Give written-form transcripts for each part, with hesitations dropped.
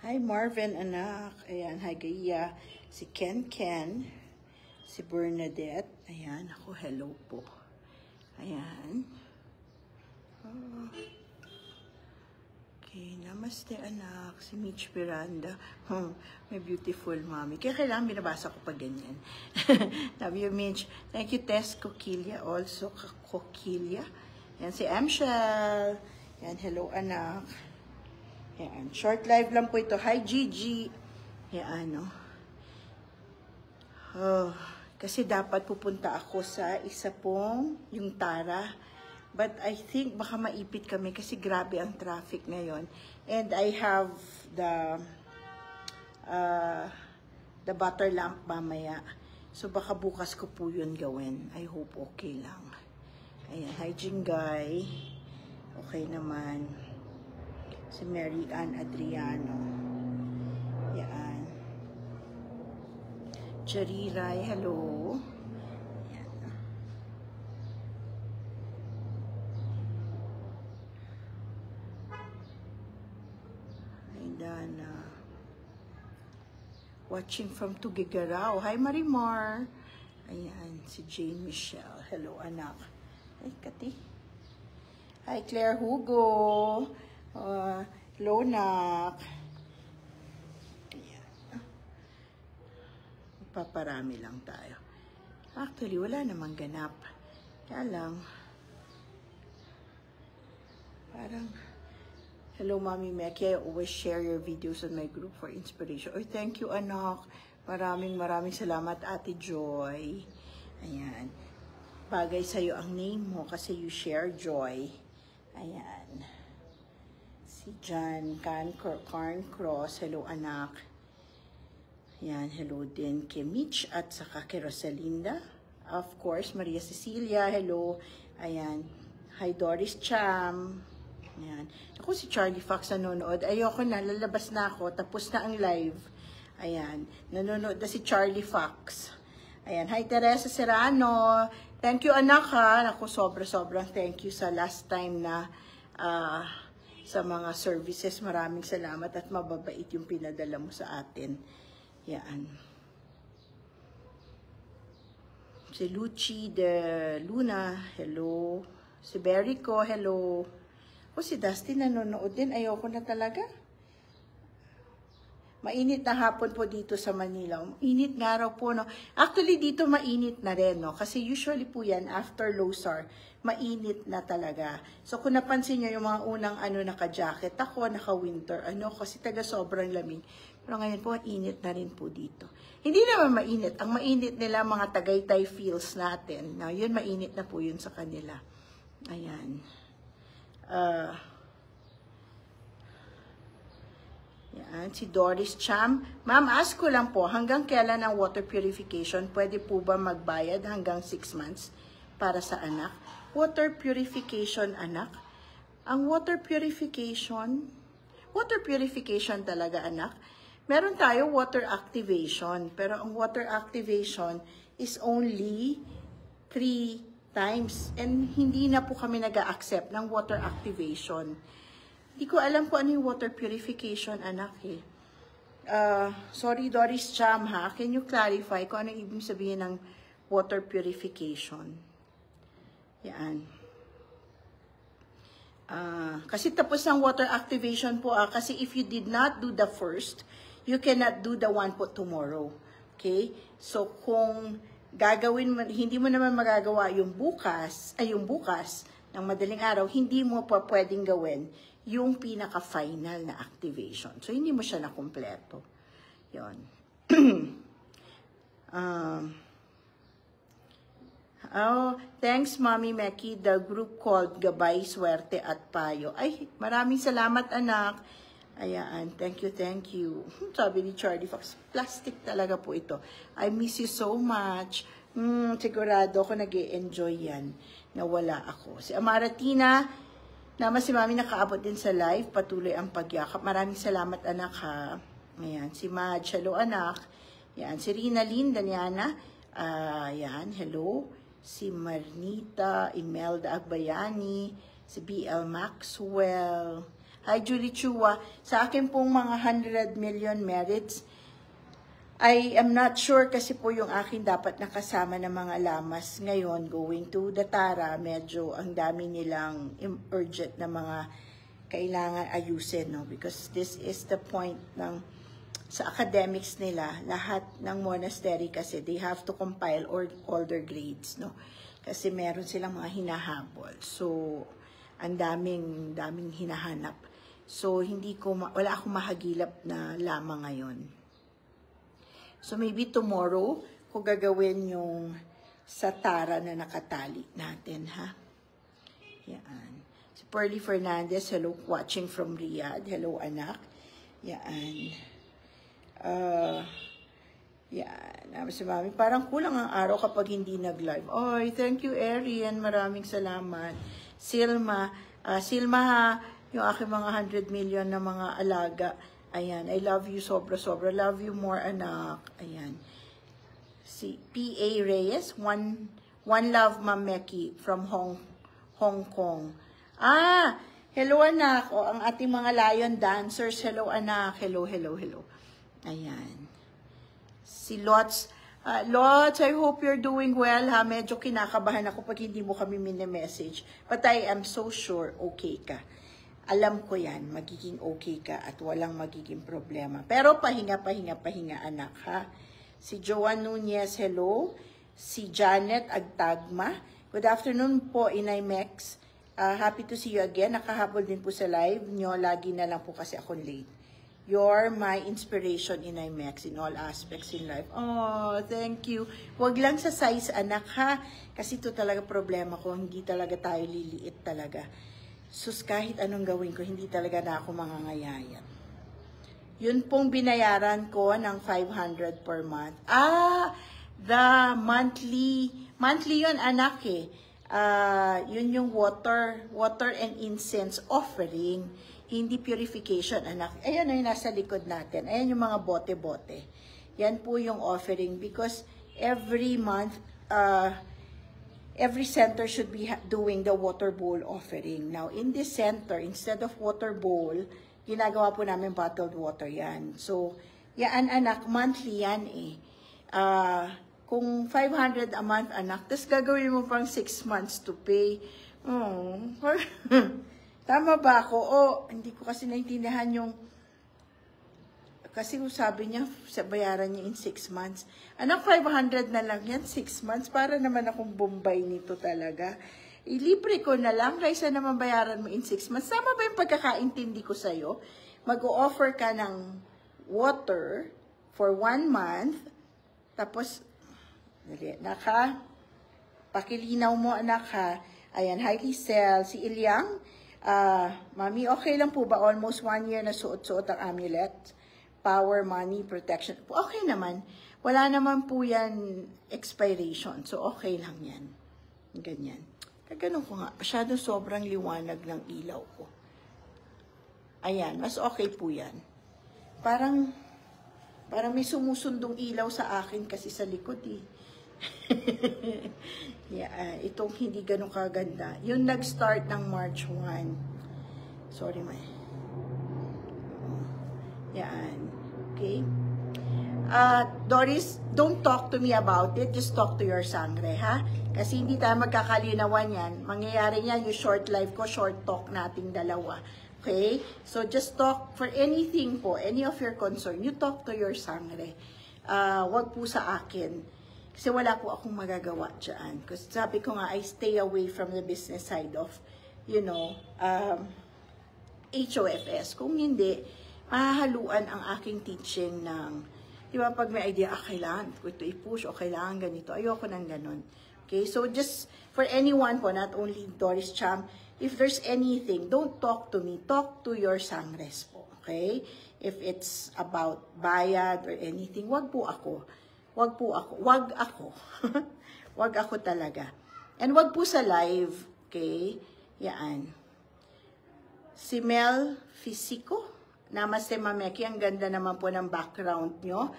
Hi Marvin, anak. Ayan, hi Gaya. Si Ken Ken. Si Bernadette. Ayan, ako, hello po. Ayan. Oh. Okay, namaste anak. Si Mitch Miranda. May beautiful mommy. Kaya kailangan binabasa ko pa ganyan. Love you, Mitch. Thank you, Tess Coquilla. Also, Coquilla. Yan, si Amshel. Yan, hello anak. Yan, short live lang po ito. Hi, Gigi. Yan, no. Oh, kasi dapat pupunta ako sa isa pong, yung Tara. But I think baka maipit kami kasi grabe ang traffic ngayon. And I have the butter lamp mamaya. So baka bukas ko po yun gawin. I hope okay lang. Ayan, hi Jingay. Okay naman. Si Mary Ann Adriano. Yan. Chariray, hello. Dana. Watching from Tugigaraw. Hi, Marimar. Ayan, si Jane Michelle. Hello, anak. Hi, Kati. Hi, Claire Hugo. Hello, nak. Ayan. Paparami lang tayo. Actually, wala namang ganap. Kaya lang, parang, hello, Mommy Meki. I always share your videos on my group for inspiration. Oh, thank you, anak. Maraming salamat, Ate Joy. Ayan. Bagay sa'yo ang name mo kasi you share joy. Ayan. Si John Carncross. Hello, anak. Ayan. Hello din kay Mitch at saka kay Rosalinda. Of course, Maria Cecilia. Hello. Ayan. Hi, Doris Cham. Ayan. Ako si Charlie Fox nanonood. Ayoko na, lalabas na ako. Tapos na ang live. Ayan. Nanonood na si Charlie Fox. Ayan. Hi, Teresa Serrano. Thank you, anak, ha. Ako, sobrang thank you sa last time na sa mga services. Maraming salamat at mababait yung pinadala mo sa atin. Ayan. Si Lucy de Luna. Hello. Si Berico. Hello. O si Dusty nanonood din. Ayoko na talaga. Mainit na hapon po dito sa Manila. Init nga raw po, no? Actually, dito mainit na rin, no? Kasi usually po yan, after Losar, mainit na talaga. So, kung napansin nyo yung mga unang naka-jacket ako, naka-winter, kasi taga sobrang lamig. Pero ngayon po, init na rin po dito. Hindi naman mainit. Ang mainit nila, mga Tagaytay feels natin. Now, yun, mainit na po yun sa kanila. Ayan. Yan, si Doris Cham. Ma'am, ask ko lang po, hanggang kailan ang water purification? Pwede po ba magbayad hanggang 6 months para sa anak? Water purification, anak? Ang water purification talaga, anak. Meron tayo water activation, pero ang water activation is only 3 times. And hindi na po kami nag-a-accept ng water activation. Hindi ko alam kung ano yung water purification, anak, eh. Sorry, Doris Cham, ha? Can you clarify kung ano ibig sabihin ng water purification? Yan. Kasi tapos ng water activation po, kasi if you did not do the first, you cannot do the one po tomorrow. Okay? So, kung gagawin mo, hindi mo naman magagawa yung bukas ng madaling araw, hindi mo pa pwedeng gawin yung pinaka-final na activation. So, hindi mo siya nakumpleto. Yun. Oh, thanks, Mommy Meki. The group called Gabay, Swerte at Payo. Ay, maraming salamat, anak. Ayan, thank you. Sabi ni Charlie Fox, plastic talaga po ito. I miss you so much. Sigurado ako nag-e-enjoy yan. Nawala ako. Si Amaratina, naman si Mami nakaabot din sa live. Patuloy ang pagyakap. Maraming salamat, anak, ha. Ayan, si Madge, hello, anak. Ayan, si Rina Lynn, Daniana. Ayan, hello. Si Marnita, Imelda Agbayani. Si BL Maxwell. Hi, Julie Chua. Sa akin pong mga 100 million merits, I am not sure kasi po yung akin dapat nakasama ng mga lamas ngayon going to the Tara. Medyo ang dami nilang urgent na mga kailangan ayusin, no? Because this is the point ng sa academics nila, lahat ng monastery kasi they have to compile all their grades, no? Kasi meron silang mga hinahabol. So, ang daming hinahanap. So, wala akong mahagilap na lamang ngayon. So, maybe tomorrow, ko gagawin yung sa Tara na nakatali natin, ha? Yan. Si Pearly Fernandez, hello, watching from Riyadh. Hello, anak. Yan. Yan. Si Mami, parang kulang ang araw kapag hindi nag-live. Oy, thank you, Arian. Maraming salamat. Silma, ha, yung aking mga 100 million na mga alaga. Ayan, I love you sobra-sobra. Love you more, anak. Ayan. Si P.A. Reyes, one love, Ma'am Meki, from Hong Kong. Hello, anak. O, ang ating mga lion dancers. Hello, anak. Hello. Ayan. Si Lots. Lots, I hope you're doing well, ha? Medyo kinakabahan ako pag hindi mo kami mini-message. But I am so sure okay ka. Alam ko yan, magiging okay ka at walang magiging problema. Pero pahinga, anak, ha? Si Joan Nunez, hello. Si Janet Agtagma. Good afternoon po, Inay Mex. Happy to see you again. Nakahabol din po sa live nyo. Lagi na lang po kasi akong late. You're my inspiration, Inay Mex, in all aspects in life. Oh, thank you. Huwag lang sa size, anak, ha? Kasi ito talaga problema ko. Hindi talaga tayo liliit talaga. Sus, kahit anong gawin ko, hindi talaga na ako mangangayayat. Yun pong binayaran ko ng 500 per month. The monthly yun, anak, eh. Yun yung water and incense offering. Hindi purification, anak. Ayan yung nasa likod natin. Ayan yung mga bote-bote. Yan po yung offering because every month, every center should be doing the water bowl offering. Now, in this center, instead of water bowl, ginagawa po namin bottled water yan. So, yan, anak, monthly yan eh. Kung 500 a month, anak, tapos gagawin mo pang 6 months to pay. Tama ba ako? Hindi ko kasi naintindihan yung... Kasi sabi niya, bayaran niya in 6 months. Anak, 500 na lang yan, 6 months. Para naman akong Bombay nito talaga. Ilibre ko na lang, kaysa naman bayaran mo in 6 months. Tama ba yung pagkakaintindi ko sa'yo? Mag-o-offer ka ng water for 1 month. Tapos, naka, pakilinaw mo, anak, ha. Ayan, hi, Lisel. Si Ilyang, Mami, okay lang po ba? Almost 1 year na suot-suot ang amulet. Power, money, protection. Okay naman. Wala naman po yan expiration. So, okay lang yan. Ganyan. Kaganon ko nga. Masyado sobrang liwanag ng ilaw ko. Ayan. Mas okay po yan. Parang may sumusundong ilaw sa akin kasi sa likod eh. Yeah, itong hindi ganun kaganda. Yung nag-start ng March 1. Sorry, may. Yan. Okay? Doris, don't talk to me about it. Just talk to your sangre, ha? Kasi hindi tayo magkakalinawan yan. Mangyayari yan, yung short live ko, short talk nating dalawa. Okay? So, just talk for anything po, any of your concern. You talk to your sangre. Wag po sa akin. Kasi wala po akong magagawa dyan. Kasi sabi ko nga, I stay away from the business side of, you know, HOFS. Kung hindi, mahahaluan ang aking teaching ng, di ba, pag may idea, kailangan ko ito i-push, o kailangan ganito, ayoko ng ganun. Okay, so just for anyone po, not only Doris Cham, if there's anything, don't talk to me, talk to your sangres po, okay? If it's about bayad or anything, wag po ako. Wag po ako. Wag ako. Wag ako talaga. And wag po sa live, okay? Yan. Si Mel Fisico, Namaste Mameki, ang ganda naman po ng background nyo.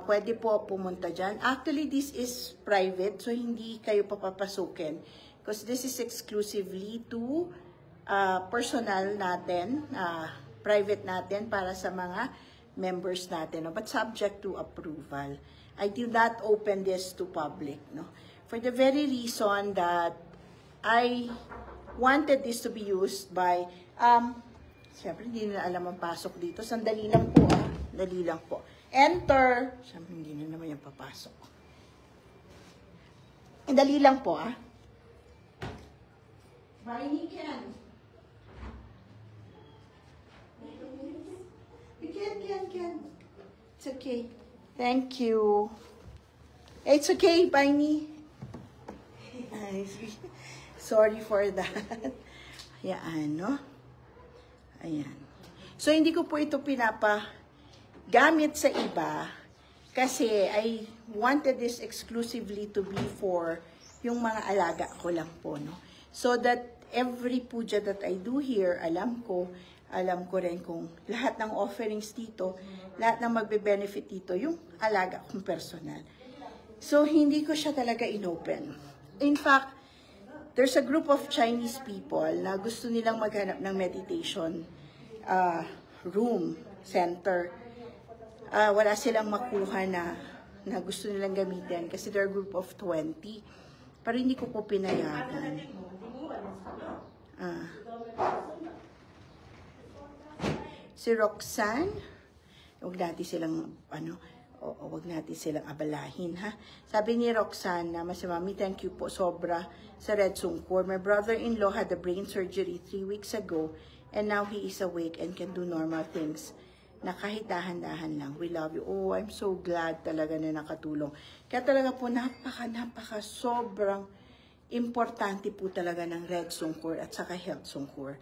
Pwede po pumunta dyan. Actually, this is private, so hindi kayo papapasukin. Because this is exclusively to personal natin, private natin para sa mga members natin, no? But subject to approval. I do not open this to public, no? For the very reason that I wanted this to be used by, siyempre hindi nila alam ang pasok dito. Sandali lang po, Dali lang po. Enter. Siyempre hindi na naman yung papasok. Dali lang po, Bye, Ken. Ken. It's okay. Thank you. It's okay, Piney. Sorry for that. Ayan, no? Ayan. So, hindi ko po ito pinapagamit sa iba kasi I wanted this exclusively to be for yung mga alaga ko lang po, no? So that every puja that I do here, alam ko rin kung lahat ng offerings dito, lahat ng magbe-benefit dito, yung alaga kong personal. So, hindi ko siya talaga inopen. In fact, there's a group of Chinese people na gusto nilang maghanap ng meditation room, center. Wala silang makuha na gusto nilang gamitin kasi they're a group of 20. Pero hindi ko po pinayagan. Si Roxanne, huwag natin silang, huwag natin silang abalahin, ha? Sabi ni Roxanne na, Mami, thank you po sobra sa Red Sungkur. My brother-in-law had a brain surgery 3 weeks ago and now he is awake and can do normal things na kahit dahan-dahan lang. We love you. Oh, I'm so glad talaga na nakatulong. Kaya talaga po, napaka sobrang importante po talaga ng Red Sungkur at saka Health Sungkur.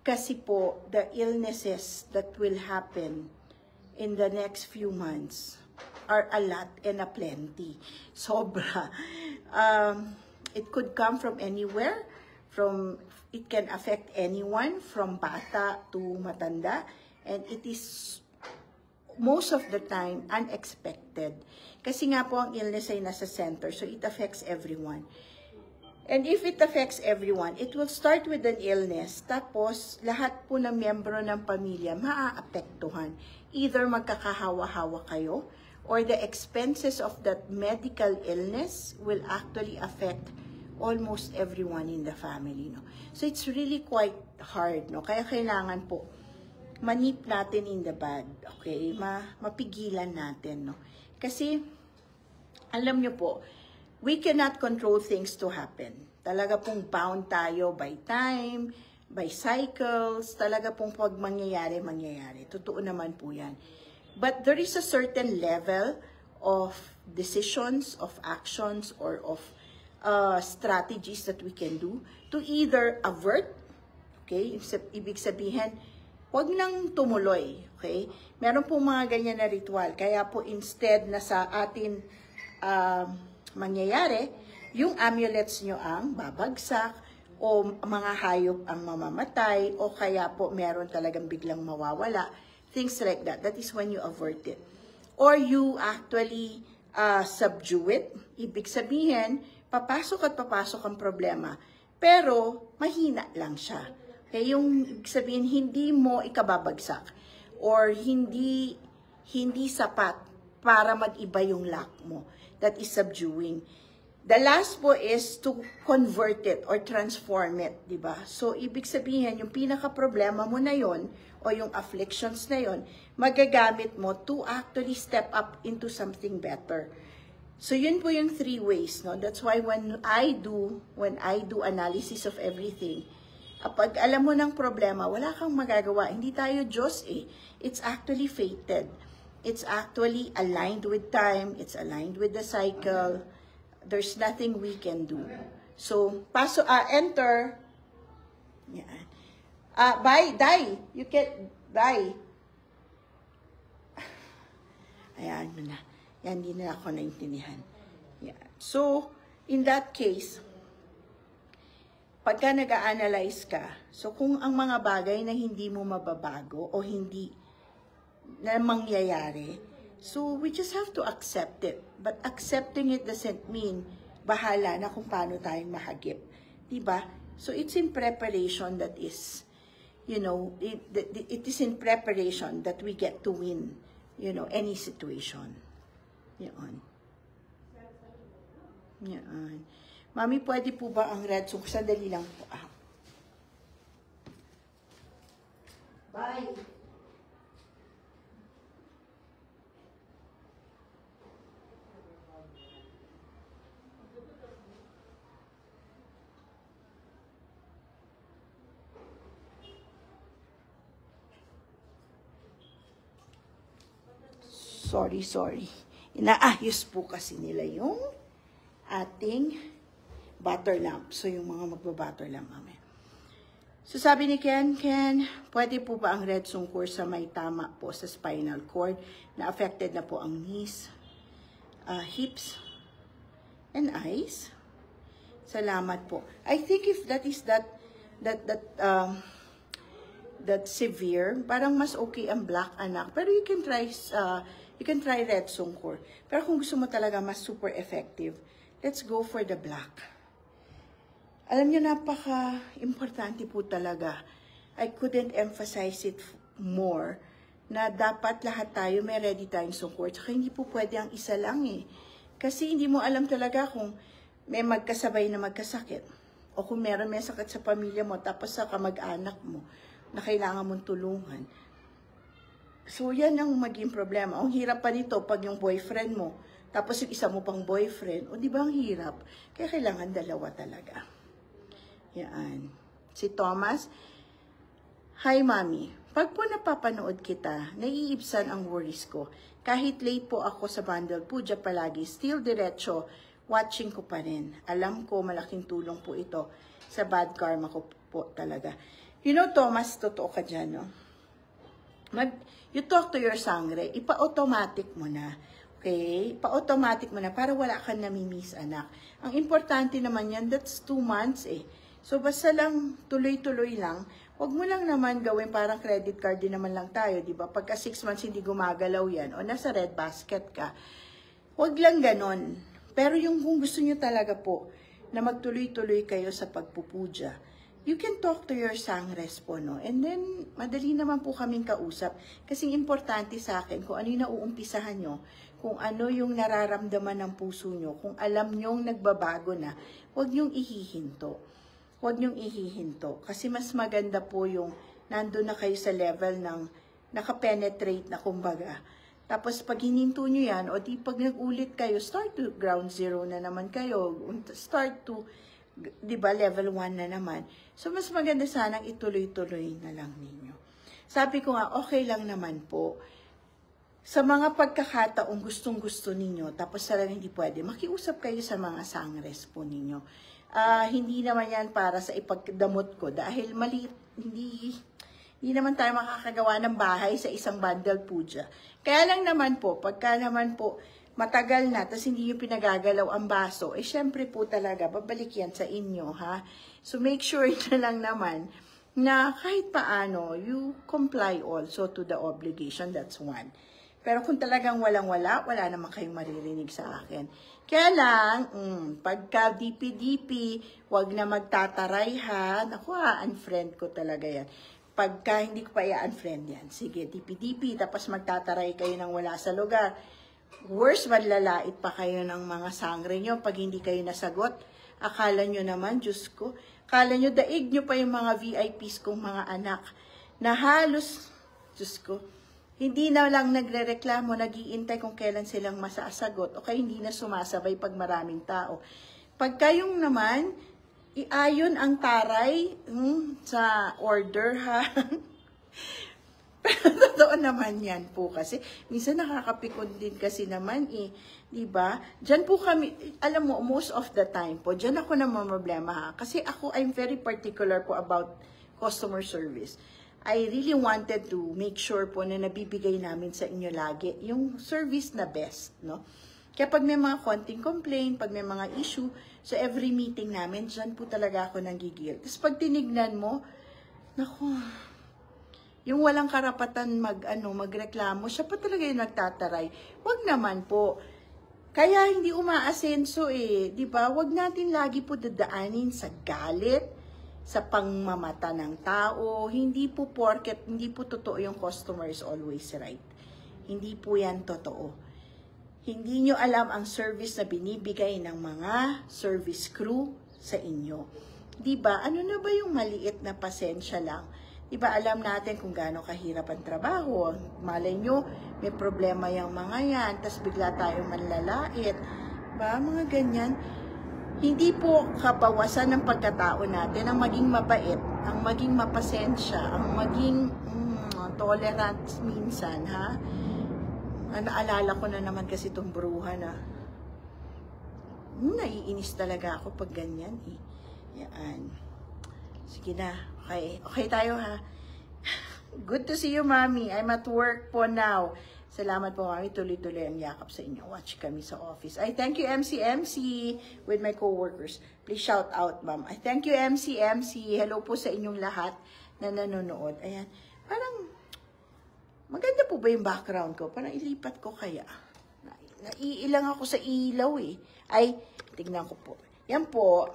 Kasi po, the illnesses that will happen in the next few months are a lot and a plenty. Sobra. It could come from anywhere. It can affect anyone, from bata to matanda. And it is most of the time unexpected. Kasi nga po ang illness ay nasa center, so it affects everyone. And if it affects everyone, it will start with an illness, tapos lahat po ng miyembro ng pamilya maaapektuhan. Either magkakahawa-hawa kayo, or the expenses of that medical illness will actually affect almost everyone in the family, no? So it's really quite hard, no? Kaya kailangan po manip natin in the bad, okay? Mapigilan natin, no? Kasi, alam nyo po, we cannot control things to happen. Talaga pong bound tayo by time, by cycles, talaga pong pag mangyayari. Totoo naman po yan. But there is a certain level of decisions, of actions, or of strategies that we can do to either avert, okay? Ibig sabihin, huwag nang tumuloy, okay? Meron po mga ganyan na ritual. Kaya po instead na sa atin mangyayari, yung amulets nyo ang babagsak, o mga hayop ang mamamatay, o kaya po meron talagang biglang mawawala. Things like that. That is when you avert it. Or you actually subdue it. Ibig sabihin, papasok ang problema. Pero, mahina lang siya. Okay, yung ibig sabihin, hindi mo ikababagsak or hindi sapat para mag-iba yung lack mo. That is subduing. The last po is to convert it or transform it, di ba? So, ibig sabihin, yung pinaka-problema mo na yon o yung afflictions na yon, magagamit mo to actually step up into something better. So, yun po yung 3 ways, no? That's why when I do analysis of everything, kapag alam mo ng problema, wala kang magagawa. Hindi tayo Diyos eh. It's actually fated. It's actually aligned with time. It's aligned with the cycle. There's nothing we can do. So, enter. Yan. Bye, die. You can, die. Ayan mo na. Yan, hindi na ako naintindihan. Yan. So, in that case, pagka nag-a-analyze ka, so kung ang mga bagay na hindi mo mababago o hindi na mangyayari, so we just have to accept it. But accepting it doesn't mean bahala na kung paano tayong mahagip. Diba? So it's in preparation that is, you know, it is in preparation that we get to win, you know, any situation. Yan. Yan. Mami, pwede po ba ang red sungkor? Sandali lang po. Bye. Sorry. Inaayos po kasi nila yung ating butter lamp. So, yung mga magbabutter lamp namin. So, sabi ni Ken, pwede po ba ang red sungkor sa may tama po sa spinal cord na affected na po ang knees, hips, and eyes? Salamat po. I think if that is that severe, parang mas okay ang black, anak. Pero you can try red sungkor. Pero kung gusto mo talaga mas super effective, let's go for the black. Alam niyo, napaka-importante po talaga. I couldn't emphasize it more na dapat lahat tayo may ready tayong sungkor. Tsaka hindi po pwede ang isa lang eh. Kasi hindi mo alam talaga kung may magkasabay na magkasakit. O kung meron may sakit sa pamilya mo, tapos sa kamag-anak mo, na kailangan mong tulungan. So, yan ang maging problema. Ang hirap pa nito pag yung boyfriend mo, tapos yung isa mo pang boyfriend, o di ba ang hirap? Kaya kailangan dalawa talaga. Yan. Si Thomas, hi, Mami. Pag po napapanood kita, naiibsan ang worries ko. Kahit late po ako sa bundle puja palagi, still diretso, watching ko pa rin. Alam ko, malaking tulong po ito sa bad karma ko po talaga. You know, Thomas, totoo ka dyan, no? You talk to your sangre, ipa-automatic mo na. Okay? Pa-automatic mo na para wala kang namimiss, anak. Ang importante naman yan, that's 2 months eh. So, basta lang, tuloy-tuloy lang. Huwag mo lang naman gawin parang credit card din naman lang tayo, di ba? Pagka 6 months hindi gumagalaw yan, o nasa red basket ka, huwag lang ganon. Pero yung kung gusto nyo talaga po, na magtuloy-tuloy kayo sa pagpupuja, you can talk to your sangres po, no? And then, madali naman po kaming kausap. Kasi importante sa akin kung ano yung nauumpisahan nyo, kung ano yung nararamdaman ng puso nyo, kung alam nyong nagbabago na, huwag nyong ihihinto. Huwag nyong ihihinto. Kasi mas maganda po yung nandun na kayo sa level ng nakapenetrate na kumbaga. Tapos pag hininto nyo yan, o di pag nag-ulit kayo, start to ground zero na naman kayo. Start to, di ba, level 1 na naman. So mas maganda sanang ituloy-tuloy na lang ninyo. Sabi ko nga, okay lang naman po. Sa mga pagkakataong gustong-gusto ninyo, tapos talagang hindi pwede, makiusap kayo sa mga sangres po ninyo. Hindi naman yan para sa ipagdamot ko dahil maliit, hindi naman tayo makakagawa ng bahay sa isang bundle puja. Kaya lang naman po, pagka naman po matagal na, tapos hindi yung pinagagalaw ang baso, syempre po talaga, babalik yan sa inyo, ha? So make sure na lang naman na kahit paano, you comply also to the obligation, that's one. Pero kung talagang walang-wala, wala naman kayong maririnig sa akin. Kaya lang, pagka DP-DP, wag na magtataray ha. Naku unfriend ko talaga yan. Pagka hindi ko pa i-unfriend yan, sige, DP-DP, tapos magtataray kayo ng wala sa lugar. Worse, madlalait pa kayo ng mga sangre nyo pag hindi kayo nasagot. Akala nyo naman, Diyos ko, akala nyo daig nyo pa yung mga VIPs kong mga anak na halos, Diyos ko, hindi na lang nagre-reklamo, nag-iintay kung kailan silang masasagot o kaya hindi na sumasabay pag maraming tao. Pag kayong naman, iayon ang taray sa order, ha? Pero totoo naman yan po kasi. Minsan nakakapikon din kasi naman diba? Diyan po kami, alam mo, most of the time po, diyan ako naman problema, ha? Kasi ako, I'm very particular po about customer service. I really wanted to make sure po na nabibigay namin sa inyo lagi yung service na best, no? Kaya pag may mga konting complaint, pag may mga issue, so every meeting namin, dyan po talaga ako nanggigil. Tapos pag tinignan mo, naku, yung walang karapatan magreklamo, siya pa talaga yung nagtataray. Wag naman po. Kaya hindi umaasenso di ba? Wag natin lagi po dadaanin sa galit, sa pangmamata ng tao. Hindi po porket, hindi po totoo yung customer is always right. Hindi po yan totoo. Hindi nyo alam ang service na binibigay ng mga service crew sa inyo. Diba? Ano na ba yung maliit na pasensya lang? Diba alam natin kung gaano kahirap ang trabaho. Malay nyo, may problema yung mga yan, tas bigla tayong manlalait. Ba? Mga ganyan. Hindi po kabawasan ng pagkatao natin ang maging mabait, ang maging mapasensya, ang maging tolerant minsan, ha? Naalala ko na naman kasi itong bruha na naiinis talaga ako pag ganyan, eh. Yan. Sige na. Okay. Okay tayo, ha? Good to see you, Mami. I'm at work po now. Salamat po, Mami. Tuloy-tuloy ang yakap sa inyo. Watch kami sa office. I thank you, MC with my co-workers. Please shout out, Ma'am. I thank you, MC. Hello po sa inyong lahat na nanonood. Ayan. Parang, maganda po ba yung background ko? Parang ilipat ko kaya. Naiilang ako sa ilaw, eh. Ay, tignan ko po. Yan po.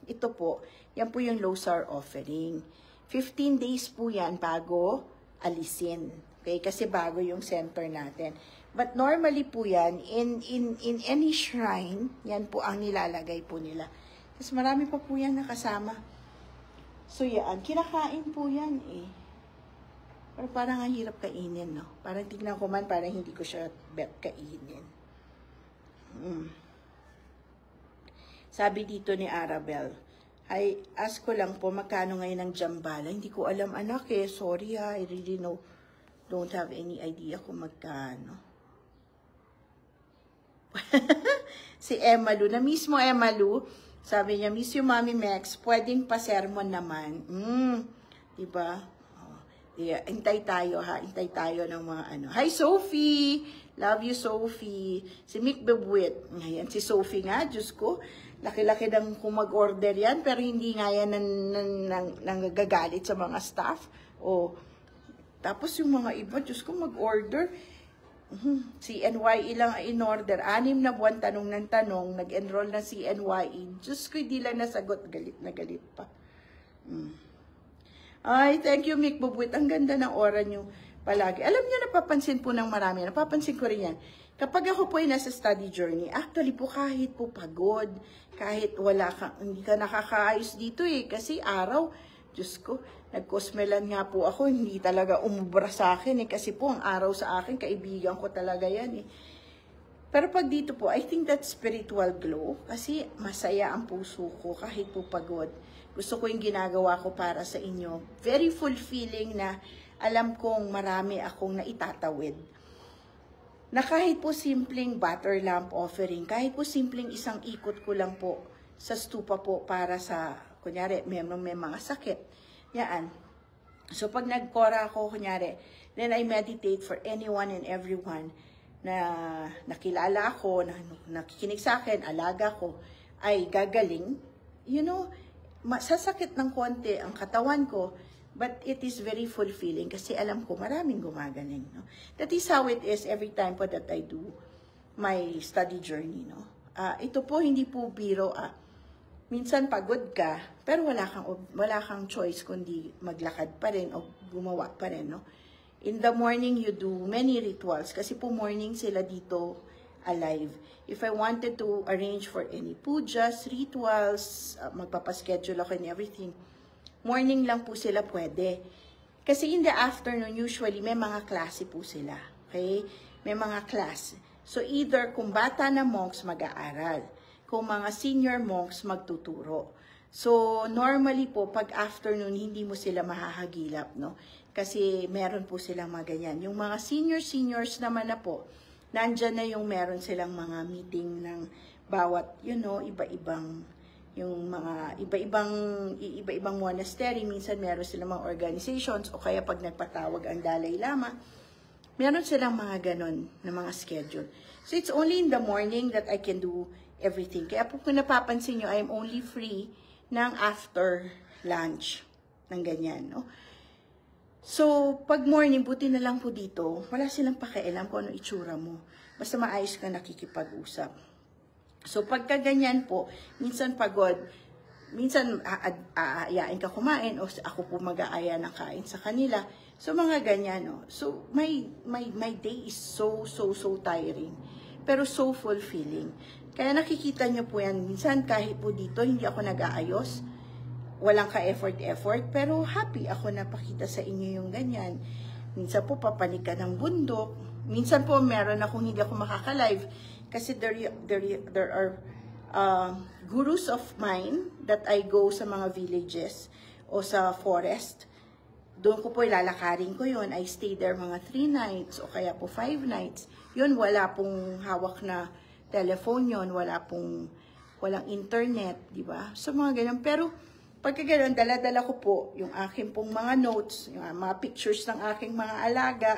Ito po. Yan po yung Losar offering. 15 days po yan bago alisin. Okay? Kasi bago yung center natin. But normally po yan, in any shrine, yan po ang nilalagay po nila. Kasi marami pa po yan nakasama. So yan, kinakain po yan eh. Pero parang ang hirap kainin, no? Parang tignan ko man, parang hindi ko siya bet kainin. Sabi dito ni Arabel, ay, ask ko lang po, magkano ngayon ang jambala? Hindi ko alam, anak eh. Sorry ha, I really don't have any idea kung magkano. Si Emma Lu, na mismo Emma Lu, sabi niya, miss you, Mami Mex, pwedeng pa-sermon naman. Diba? Yeah, hintay tayo ha, hintay tayo ng mga ano. Hi Sophie! Love you Sophie. Si Mick Bebuit. Ngayon, si Sophie nga, Diyos ko, laki-laki ng kung mag-order yan, pero hindi nga yan nanggagalit sa mga staff. O, tapos yung mga iba, Diyos ko, mag-order. CNYE lang in-order. 6 na buwan tanong ng tanong, nag-enroll na CNYE. Diyos ko, hindi lang nasagot. Galit na galit pa. Ay, thank you, Mick Bubuit. Ang ganda ng aura nyo palagi. Alam nyo, napapansin po ng marami. Napapansin ko rin yan. Kapag ako po ay nasa study journey, actually po kahit po pagod, kahit hindi ka nakakaayos dito eh. Kasi araw, Diyos ko, nagkosmelan nga po ako, hindi talaga umubra sa akin eh. Kasi po ang araw sa akin, kaibigan ko talaga yan eh. Pero pag dito po, I think that spiritual glow, kasi masaya ang puso ko kahit po pagod. Gusto ko yung ginagawa ko para sa inyo. Very fulfilling na alam kong marami akong naitatawid. Na kahit po simpleng butter lamp offering, kahit po simpleng isang ikot ko lang po sa stupa po para sa, kunyari, may mga sakit. Yan. So pag nagkora ako, kunyari, then I meditate for anyone and everyone na nakilala ako, na nakikinig sa akin, alaga ko, ay gagaling. You know, sasakit ng konti ang katawan ko, but it is very fulfilling kasi alam ko maraming gumagaling. No? That is how it is every time po that I do my study journey. No? Ito po, hindi po biro. Minsan pagod ka, pero wala kang choice kundi maglakad pa rin o gumawa pa rin. No? In the morning, you do many rituals kasi po morning sila dito alive. If I wanted to arrange for any pujas, rituals, magpapaschedule ako and everything, morning lang po sila pwede. Kasi in the afternoon, usually, may mga klase po sila. Okay? May mga class. So, either kung bata na monks, mag-aaral. Kung mga senior monks, magtuturo. So, normally po, pag afternoon, hindi mo sila mahahagilap, no? Kasi meron po silang mga ganyan. Yung mga seniors naman na po, nandyan na yung meron silang mga meeting ng bawat, iba-ibang, yung mga iba-ibang monastery. Minsan meron silang mga organizations o kaya pag nagpatawag ang Dalai Lama, meron silang mga ganon na mga schedule. So it's only in the morning that I can do everything. Kaya po kung napapansin nyo, I'm only free ng after lunch ng ganyan, no? So, pag morning, buti na lang po dito, wala silang pakialam kung ano itsura mo. Basta maayos ka nakikipag-usap. So, pagka ganyan po, minsan pagod, minsan aayain ka kumain o ako po mag-aaya ng kain sa kanila. So mga ganyan, no. So my day is so tiring, pero so fulfilling. Kaya nakikita nyo po yan, minsan kahit po dito hindi ako nag-aayos, walang ka-effort, pero happy ako na pakita sa inyo yung ganyan. Minsan po papanik ka ng bundok, minsan po meron akong hindi ako makaka-live kasi there are gurus of mine that I go sa mga villages o sa forest. Doon ko po ilalakarin ko yun. I stay there mga 3 nights o kaya po 5 nights. Yun, wala pong hawak na telephone yun, walang internet, di ba? So mga ganyan. Pero pagka ganyan, dala-dala ko po yung aking pong mga notes, yung mga pictures ng aking mga alaga.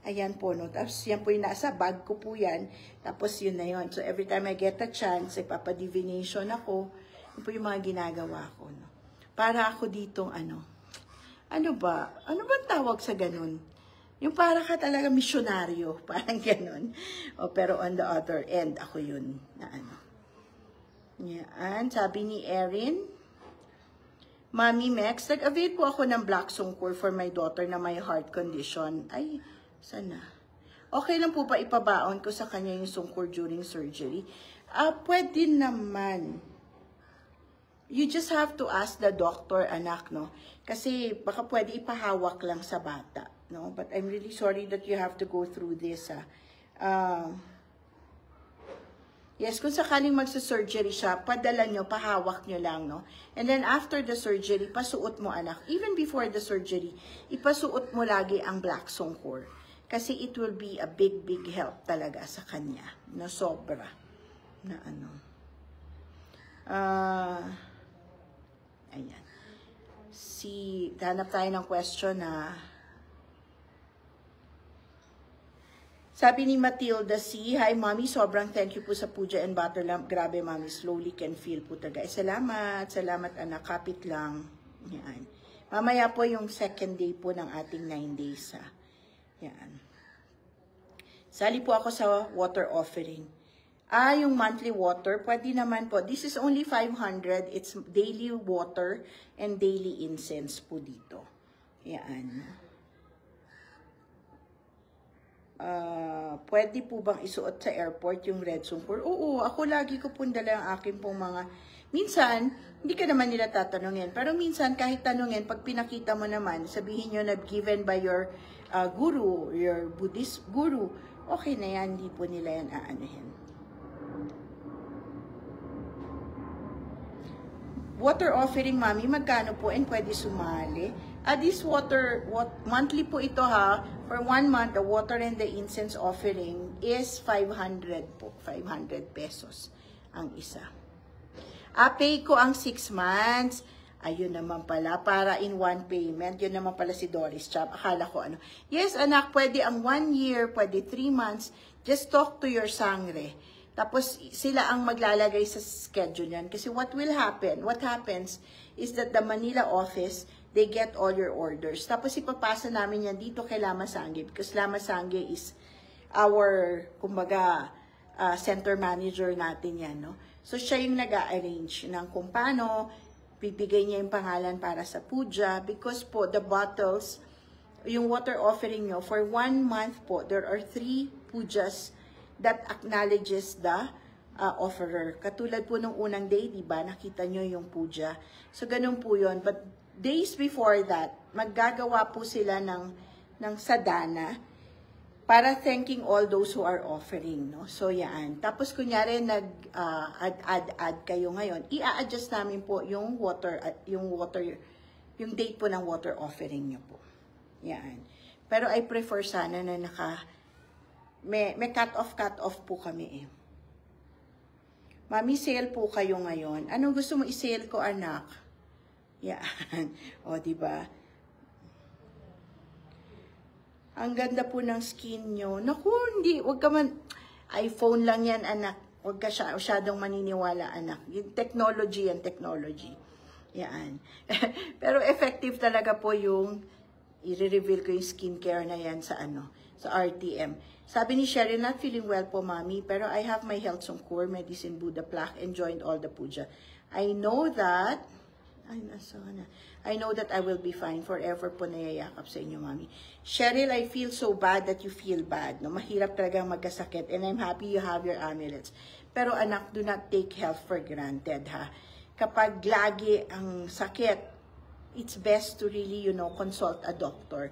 Ayan po, no? Tapos yan po yung nasa bag ko po yan. Tapos yun na yun. So every time I get a chance, ipapadivination ako. Yun po yung mga ginagawa ko, no? Para ako ditong ano ba tawag sa ganun? Yung para ka talaga misyonaryo, parang ganun. O, pero on the other end, ako yun na Yan, sabi ni Erin, Mami Mex, nag-avail po ako ng Black Sungkur for my daughter na may heart condition. Ay, sana. Okay lang po ba ipabaon ko sa kanya yung sungkur during surgery? Pwede naman. You just have to ask the doctor, anak, no? Kasi baka pwede ipahawak lang sa bata, no? But I'm really sorry that you have to go through this, yes, kung sakaling magsa-surgery siya, padala nyo, pahawak nyo lang, no? And then after the surgery, pasuot mo, anak. Even before the surgery, ipasuot mo lagi ang Black Sungkur. Kasi it will be a big help talaga sa kanya, na sobra, na ayan. Hanap tayo ng question na sabi ni Matilda C. Hi, Mommy. Sobrang thank you po sa puja and butter lamp. Grabe, Mommy. Slowly can feel po talaga. Salamat. Salamat, anak. Kapit lang. Yan. Mamaya po yung second day po ng ating 9 days. Yan. Sali po ako sa water offering. Yung monthly water, pwede naman po. This is only 500. It's daily water and daily incense po dito. Yan. Pwede po bang isuot sa airport yung red sungkur? Oo, ako lagi ko pong dala ang akin pong mga... Minsan, hindi ka naman nila tatanungin. Pero minsan, kahit tanungin, pag pinakita mo naman, sabihin nyo na given by your guru, your Buddhist guru, okay na yan, hindi po nila yan aanuhin. Water offering, Mami, magkano po and pwede sumali? This monthly po ito for 1 month, the water and the incense offering is 500 po, 500 pesos ang isa. Pay ko ang 6 months. Ayun naman pala, para in one payment. Yun naman pala si Doris Chap. Akala ko Yes, anak, pwede ang 1 year, pwede 3 months. Just talk to your sangre. Tapos sila ang maglalagay sa schedule yan. Kasi what happens is that the Manila office, they get all your orders. Tapos ipapasa namin yan dito kay Lama Sangge. Because Lama Sangge is our, kumbaga, center manager natin yan, no? So siya yung nag-a-arrange ng kung paano, bibigay niya yung pangalan para sa puja. Because po, the bottles, yung water offering nyo, for 1 month po, there are 3 pujas that acknowledges the offerer. Katulad po nung unang day, di ba? Nakita nyo yung puja. So, ganun po yun. But days before that, maggagawa po sila ng sadhana para thanking all those who are offering, no? So, yan. Tapos, kunyari, add kayo ngayon, i-adjust namin po yung date po ng water offering nyo po. Yan. Pero I prefer sana na may cut off po kami Mami, sale po kayo ngayon. Anong gusto mo i-sale ko, anak? Yan. O, diba? Ang ganda po ng skin nyo. Naku, hindi. Huwag ka man. iPhone lang yan, anak. Huwag ka masyadong maniniwala, anak. Yung technology yan, technology. Yan. Pero effective talaga po yung i-reveal ko yung skincare na yan sa sa RTM. Sabi ni Sherry, not feeling well po, Mami, pero I have my health sungkur, medicine Buddha plaque, and joined all the puja. I know that Ay, nasana. I know that I will be fine. Forever po nayayakap sa inyo, Mami. Cheryl, I feel so bad that you feel bad. No? Mahirap talagang magkasakit. And I'm happy you have your amulets. Pero anak, do not take health for granted, ha? Kapag lagi ang sakit, it's best to really, consult a doctor.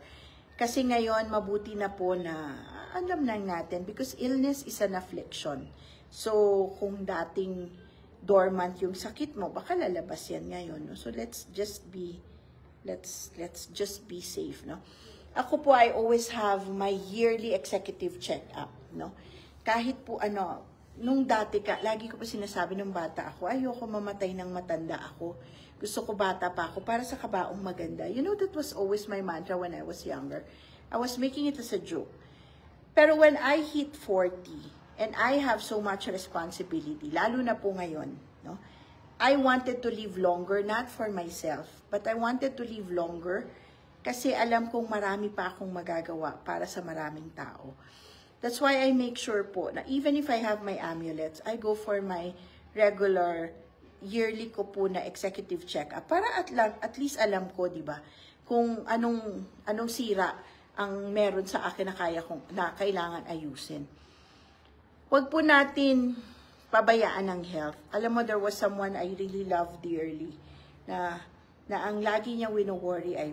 Kasi ngayon, mabuti na po na alam lang natin because illness is an affliction. So, kung dating dormant yung sakit mo, baka lalabas yan ngayon. No? So, let's just be safe. No? Ako po, I always have my yearly executive check-up. No? Kahit po nung dati lagi ko pa sinasabi nung bata ako, ayoko mamatay ng matanda ako. Gusto ko bata pa ako para sa kabaong maganda. That was always my mantra when I was younger. I was making it as a joke. Pero when I hit 40, and I have so much responsibility, lalo na po ngayon, no? I wanted to live longer, not for myself, but I wanted to live longer kasi alam kong marami pa akong magagawa para sa maraming tao. That's why I make sure po na even if I have my amulets, I go for my regular yearly ko po na executive check-up para at least alam ko, di ba, kung anong sira ang meron sa akin na kailangan ayusin. Huwag po natin pabayaan ng health. Alam mo, there was someone I really loved dearly na ang lagi niya wino-worry ay,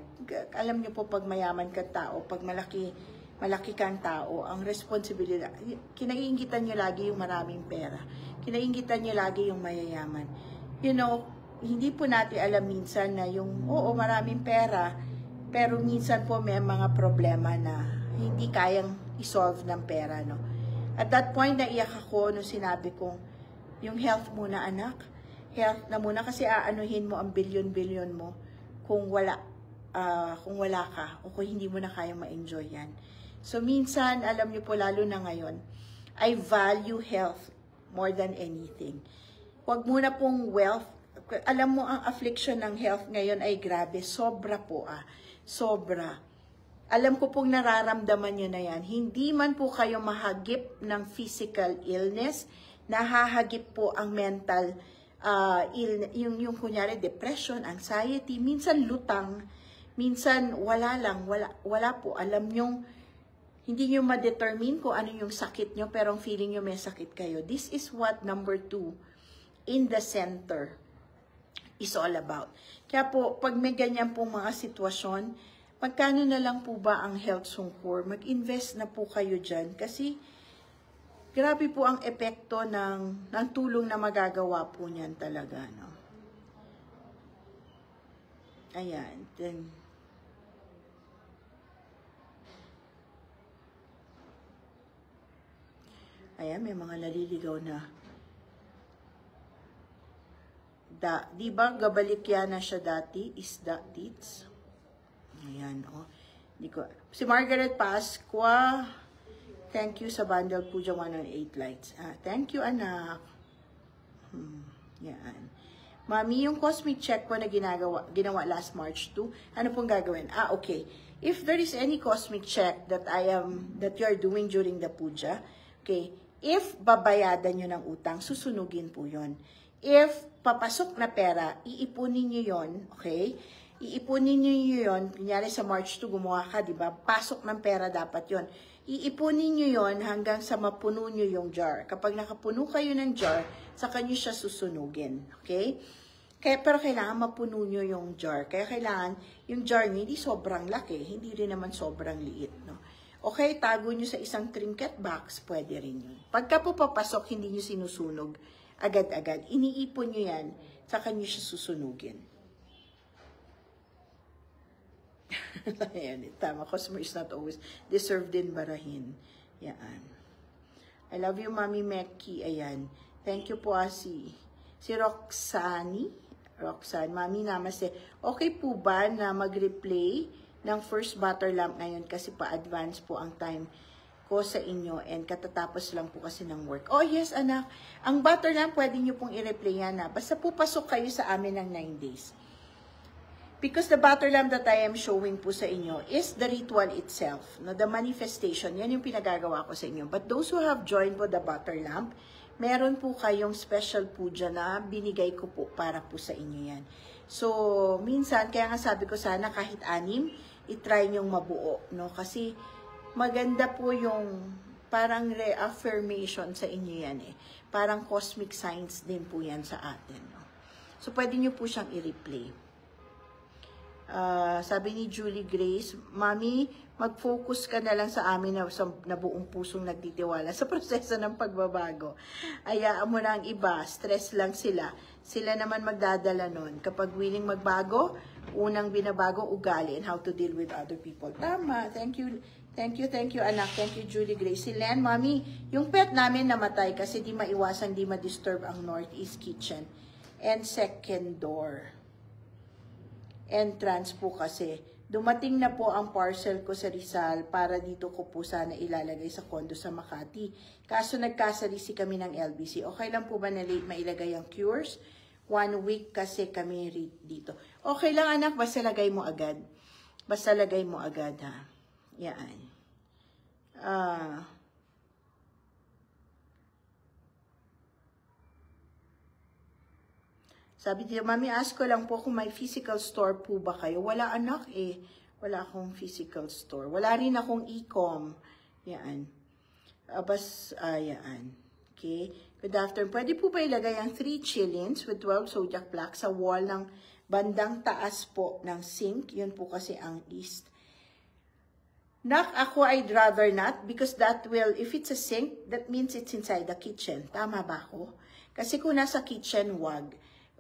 alam niyo po, pag mayaman ka tao, pag malaki kang tao, ang responsibilidad, kinaiingitan niyo lagi yung maraming pera. Kinaiingitan niyo lagi yung mayayaman. Hindi po natin alam minsan na oo, maraming pera, pero minsan po may mga problema na hindi kayang isolve ng pera, no? At that point, naiyak ako nung sinabi kong, yung health muna, anak. Health na muna kasi aanuhin mo ang bilyon-bilyon mo kung wala ka o kung hindi mo na kayang ma-enjoy yan. So, minsan, alam niyo po, lalo na ngayon, I value health more than anything. Huwag muna pong wealth. Alam mo, ang affliction ng health ngayon ay grabe. Sobra po, sobra. Alam ko pong nararamdaman nyo na yan. Hindi man po kayo mahagip ng physical illness, nahahagip po ang mental illness, yung kunyari depression, anxiety, minsan lutang, minsan wala po. Alam nyo, hindi nyo ma-determine kung ano yung sakit nyo, pero ang feeling nyo may sakit kayo. This is what number 2 in the center is all about. Kaya po, pag may ganyan pong mga sitwasyon, magkano na lang po ba ang health sungkur? Mag-invest na po kayo dyan kasi grabe po ang epekto ng tulong na magagawa po niyan talaga. No? Ayan. Ayan, may mga naliligaw na. Di ba gabalikya na siya dati? Isda tits? Ayan, si Margaret Pasqua, thank you sa bundle po dyan 108 lights. Thank you, anak. Yan. Mami, yung cosmic check po na ginawa last March 2, ano pong gagawin? Okay. If there is any cosmic check that you're doing during the puja, okay, if babayadan nyo ng utang, susunugin po yon. If papasok na pera, iipunin nyo yon, okay? Iipunin nyo yun, kunyari sa March 2 gumawa ka, di ba? Pasok ng pera dapat yon. Iipunin nyo yon hanggang sa mapuno nyo yung jar. Kapag nakapuno kayo ng jar, saka nyo siya susunugin. Okay? Pero kailangan mapuno nyo yung jar. Kaya kailangan yung jar nyo hindi sobrang laki, hindi rin naman sobrang liit. No? Okay, tago nyo sa isang trinket box, pwede rin yun. Pagka po papasok, hindi nyo sinusunog agad-agad. Iniipon nyo yan, saka nyo siya susunugin. Ayan, tama. Customer is not always deserved din barahin. Yan. I love you, Mami Meki. Ayan. Thank you po, si Roxanne. Mami, namaste. Okay po ba na mag-replay ng first butter lamp ngayon kasi pa-advance po ang time ko sa inyo and katatapos lang po kasi ng work. Oh, yes, anak. Ang butter lamp, pwede nyo pong i-replay yan na. Basta po pasok kayo sa amin ng 9 days. Because the butter lamp that I am showing po sa inyo is the ritual itself. No, the manifestation, yan yung pinagagawa ko sa inyo. But those who have joined po the butter lamp, meron po kayong special puja na binigay ko po para po sa inyo yan. So, minsan, kaya nga sabi ko sana kahit 6, itry nyong mabuo, no? Kasi maganda po yung parang reaffirmation sa inyo yan eh. Parang cosmic signs din po yan sa atin, no? So, pwede nyo po siyang i-replay. Sabi ni Julie Grace, Mami, mag-focus ka na lang sa amin na buong pusong nagtitiwala sa proseso ng pagbabago. Hayaan mo na ang iba, stress lang sila. Sila naman magdadala nun. Kapag willing magbago, unang binabago, ugali and how to deal with other people. Tama. Thank you, anak. Thank you, Julie Grace. Si Len, Mami, yung pet namin namatay kasi di maiwasan, di ma-disturb ang Northeast Kitchen. And second door. Entrance po kasi. Dumating na po ang parcel ko sa Rizal para dito ko po sana ilalagay sa condo sa Makati. Kaso nagkasalisi kami ng LBC. Okay lang po ba na late mailagay ang cures? 1 week kasi kami dito. Okay lang anak, basta lagay mo agad. Basta lagay mo agad ha. Yan. Sabi niya, Mami, ask ko lang po kung may physical store po ba kayo. Wala anak eh. Wala akong physical store. Wala rin akong e-com. Yan. Yan. Okay. Good afternoon. Pwede po ba ilagay ang 3 chillins with 12 zodiac plaques sa wall ng bandang taas po ng sink? Yun po kasi ang east. Nak, ako I'd rather not because that will, if it's a sink, that means it's inside the kitchen. Tama ba ako? Kasi kung nasa kitchen, wag.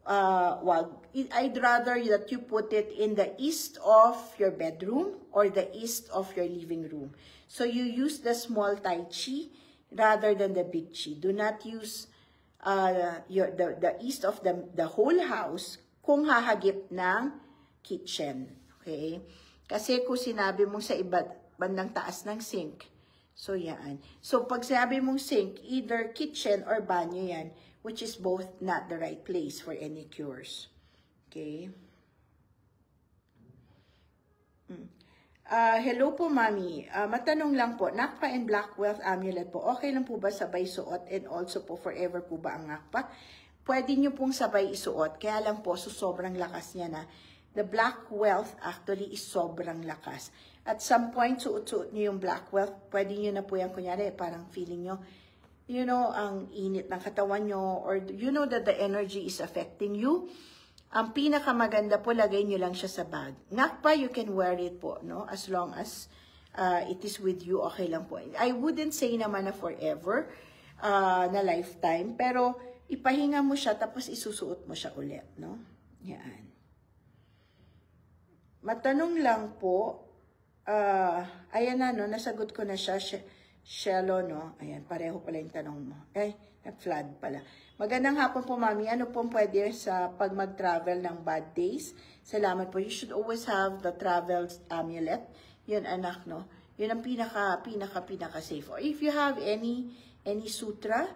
I'd rather that you put it in the east of your bedroom or the east of your living room. So you use the small tai chi rather than the big chi. Do not use the east of the whole house kung hahagip ng kitchen. Okay? Kasi kung sinabi mong sa bandang taas ng sink, so yan. So pag sinabi mong sink, either kitchen or banyo yan, which is both not the right place for any cures. Okay? Hello po, Mami. Matanong lang po, Nakpa and Black Wealth Amulet po, okay lang po ba sabay suot and also po forever po ba ang Nakpa? Pwede nyo pong sabay isuot, kaya lang po, so sobrang lakas niya na. The Black Wealth actually is sobrang lakas. At some point, suot-suot nyo yung Black Wealth, pwede nyo na po yan, kunyari, parang feeling nyo, you know, ang init ng katawan nyo, or you know that the energy is affecting you, ang pinakamaganda po, lagay nyo lang siya sa bag. Nakpa, you can wear it po, no? As long as it is with you, okay lang po. I wouldn't say naman na forever, na lifetime, pero ipahinga mo siya, tapos isusuot mo siya ulit, no? Yan. Matanong lang po, ayan na, no? Nasagot ko na siya, Shello, no? Ayan, pareho pala yung tanong mo. Ay, nag-flood pala. Magandang hapon po, Mami. Ano pong pwede sa pag mag-travel ng bad days? Salamat po. You should always have the travel amulet. Yun, anak, no? Yun ang pinaka safe. Or if you have any sutra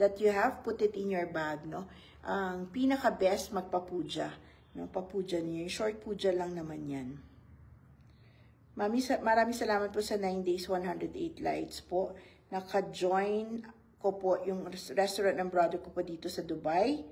that you have, put it in your bag, no? Ang pinaka-best, magpapuja. No? Papuja niyo. Short puja lang naman yan. Mami, maraming salamat po sa 9 days, 108 lights po. Naka-join ko po yung restaurant ng brother ko po dito sa Dubai.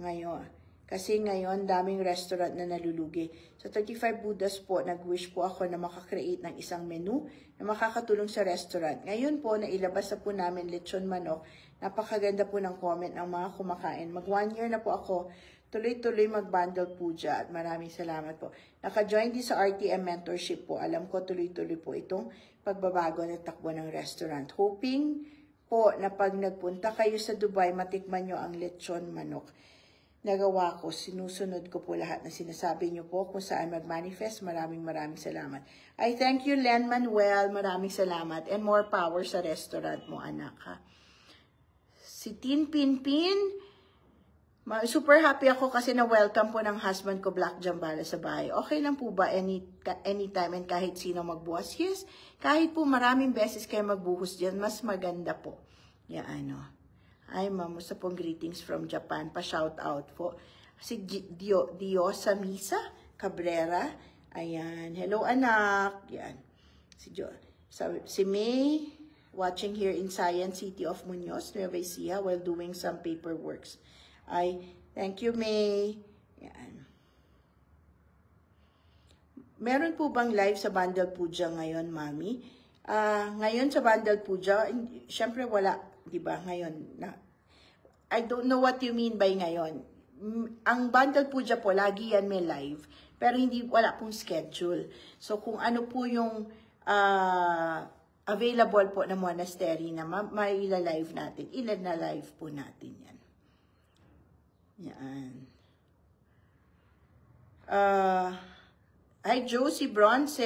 Ngayon. Kasi ngayon, daming restaurant na nalulugi. Sa 35 Buddhas po, nag-wish po ako na makakreate ng isang menu na makakatulong sa restaurant. Ngayon po, nailabas na po namin lechon manok. Napakaganda po ng comment ng mga kumakain. Mag 1 year na po ako. Tuloy-tuloy mag-bundle puja at maraming salamat po. Naka-join din sa RTM mentorship po. Alam ko tuloy-tuloy po itong pagbabago ng takbo ng restaurant. Hoping po na pag nagpunta kayo sa Dubai, matikman nyo ang lechon manok. Nagawa ko, sinusunod ko po lahat na sinasabi nyo po kung saan mag-manifest. Maraming salamat. I thank you, Len Manuel. Maraming salamat. And more power sa restaurant mo, anak, ha. Si Tin Pinpin, super happy ako kasi na-welcome po ng husband ko, Black Jambala, sa bahay. Okay lang po ba anytime and kahit sino magbuhos? Yes, kahit po maraming beses kayo magbuhos dyan, mas maganda po. Yan, ano. Ay, ma'am, sa pong greetings from Japan. Pa-shout out po. Si Diosa Misa Cabrera. Ayan. Hello, anak. Yan. Si May, watching here in Science City of Muñoz, Nueva Ecija, while doing some paperworks. Ay, thank you, May. Yan. Meron po bang live sa Bundle Puja ngayon, Mami? Ngayon sa Bundle Puja, syempre wala, di ba? Ngayon, I don't know what you mean by ngayon. Ang Bundle Puja po, lagi yan may live. Pero wala pong schedule. So, kung ano po yung available po na monastery na may live natin, ilan na live po natin yan. Yan. Hi, Josie Bronze.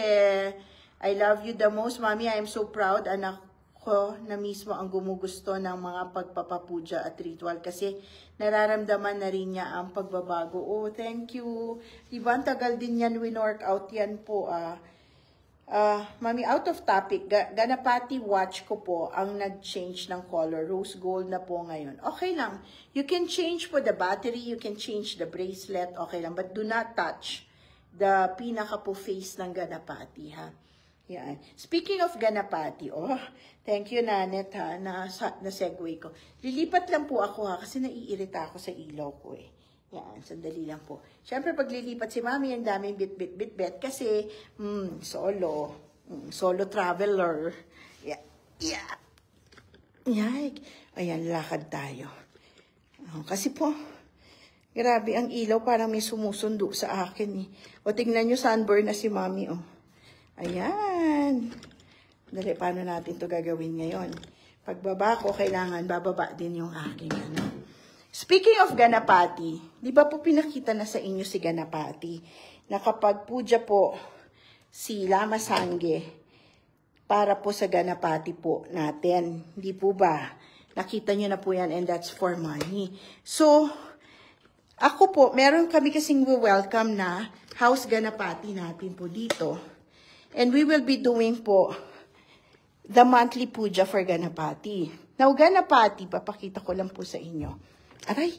I love you the most, Mami. I am so proud. Anak ko na mismo ang gumugusto ng mga pagpapapuja at ritual kasi nararamdaman na rin niya ang pagbabago. Oh, thank you. Diba, ang tagal din yan win-workout yan po. Mami, out of topic, Ganapati watch ko po ang nag-change ng color. Rose gold na po ngayon. Okay lang. You can change po the battery, you can change the bracelet, okay lang. But do not touch the pinaka po face ng Ganapati, ha? Yan. Speaking of Ganapati, oh, thank you, Nanet, ha, na-segue ko. Lilipat lang po ako, ha, kasi naiirita ako sa ilaw ko, eh. Yan, sandali lang po. Siyempre, pag lilipat si Mami, ang daming bit kasi, solo traveler. Yeah. Yay. Ayan, lakad tayo. Kasi po, grabe, ang ilaw parang may sumusundo sa akin, eh. O, tingnan nyo, sunburn na si Mami, oh. Ayan. Dali, paano natin to gagawin ngayon? Pagbaba ko, kailangan bababa din yung aking, ano. Speaking of Ganapati, di ba po pinakita na sa inyo si Ganapati na kapag puja po si Lama Sangye para po sa Ganapati po natin. Di po ba? Nakita nyo na po yan and that's for money. So, ako po, meron kami kasing welcome na house Ganapati natin po dito. And we will be doing po the monthly puja for Ganapati. Now, Ganapati, papakita ko lang po sa inyo. Aray.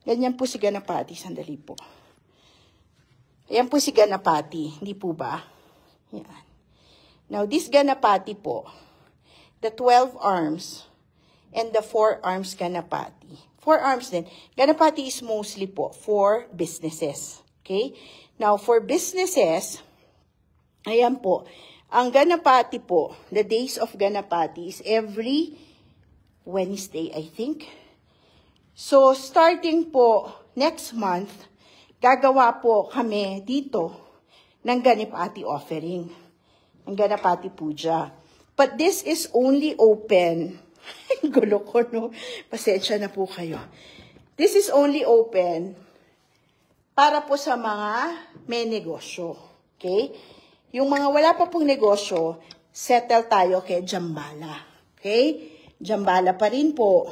Ganyan po si Ganapati. Sandali po. Ayan po si Ganapati. Hindi po ba? Yan. Now, this Ganapati po, the 12 arms and the 4 arms Ganapati. 4 arms din. Ganapati is mostly po for businesses. Okay? Now, for businesses, ayan po, ang Ganapati po, the days of Ganapati is every Wednesday, I think. So, starting po next month, gagawa po kami dito ng Ganapati offering, ng Ganapati puja. But this is only open. Gulo ko, no? Pasensya na po kayo. This is only open para po sa mga may negosyo. Okay? Yung mga wala pa pong negosyo, settle tayo kay Djambala. Okay? Djambala pa rin po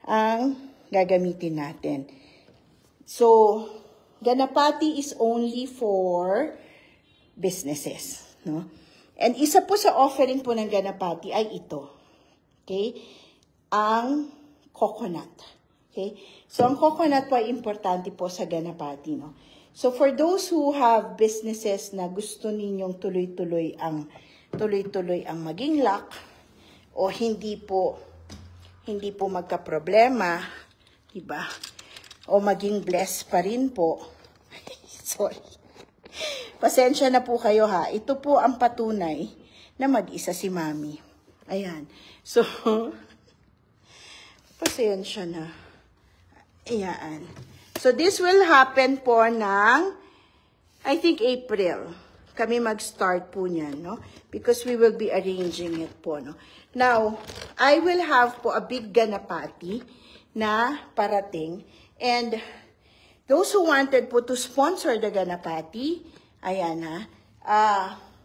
ang gagamitin natin. So, Ganapati is only for businesses, no? And isa po sa offering po ng Ganapati ay ito. Okay? Ang coconut. Okay? So, ang coconut po ay importante po sa Ganapati, no? So, for those who have businesses na gusto ninyong tuloy-tuloy ang maging luck, o hindi po magka-problema, diba? O maging blessed pa rin po. Sorry. Pasensya na po kayo, ha. Ito po ang patunay na mag-isa si Mami. Ayan. So, pasensya na. Ayan. So, this will happen po ng, I think, April. Kami mag-start po niyan, no? Because we will be arranging it po, no? Now, I will have po a big Ganapati na parating. And those who wanted po to sponsor the Ganapati, ayan na,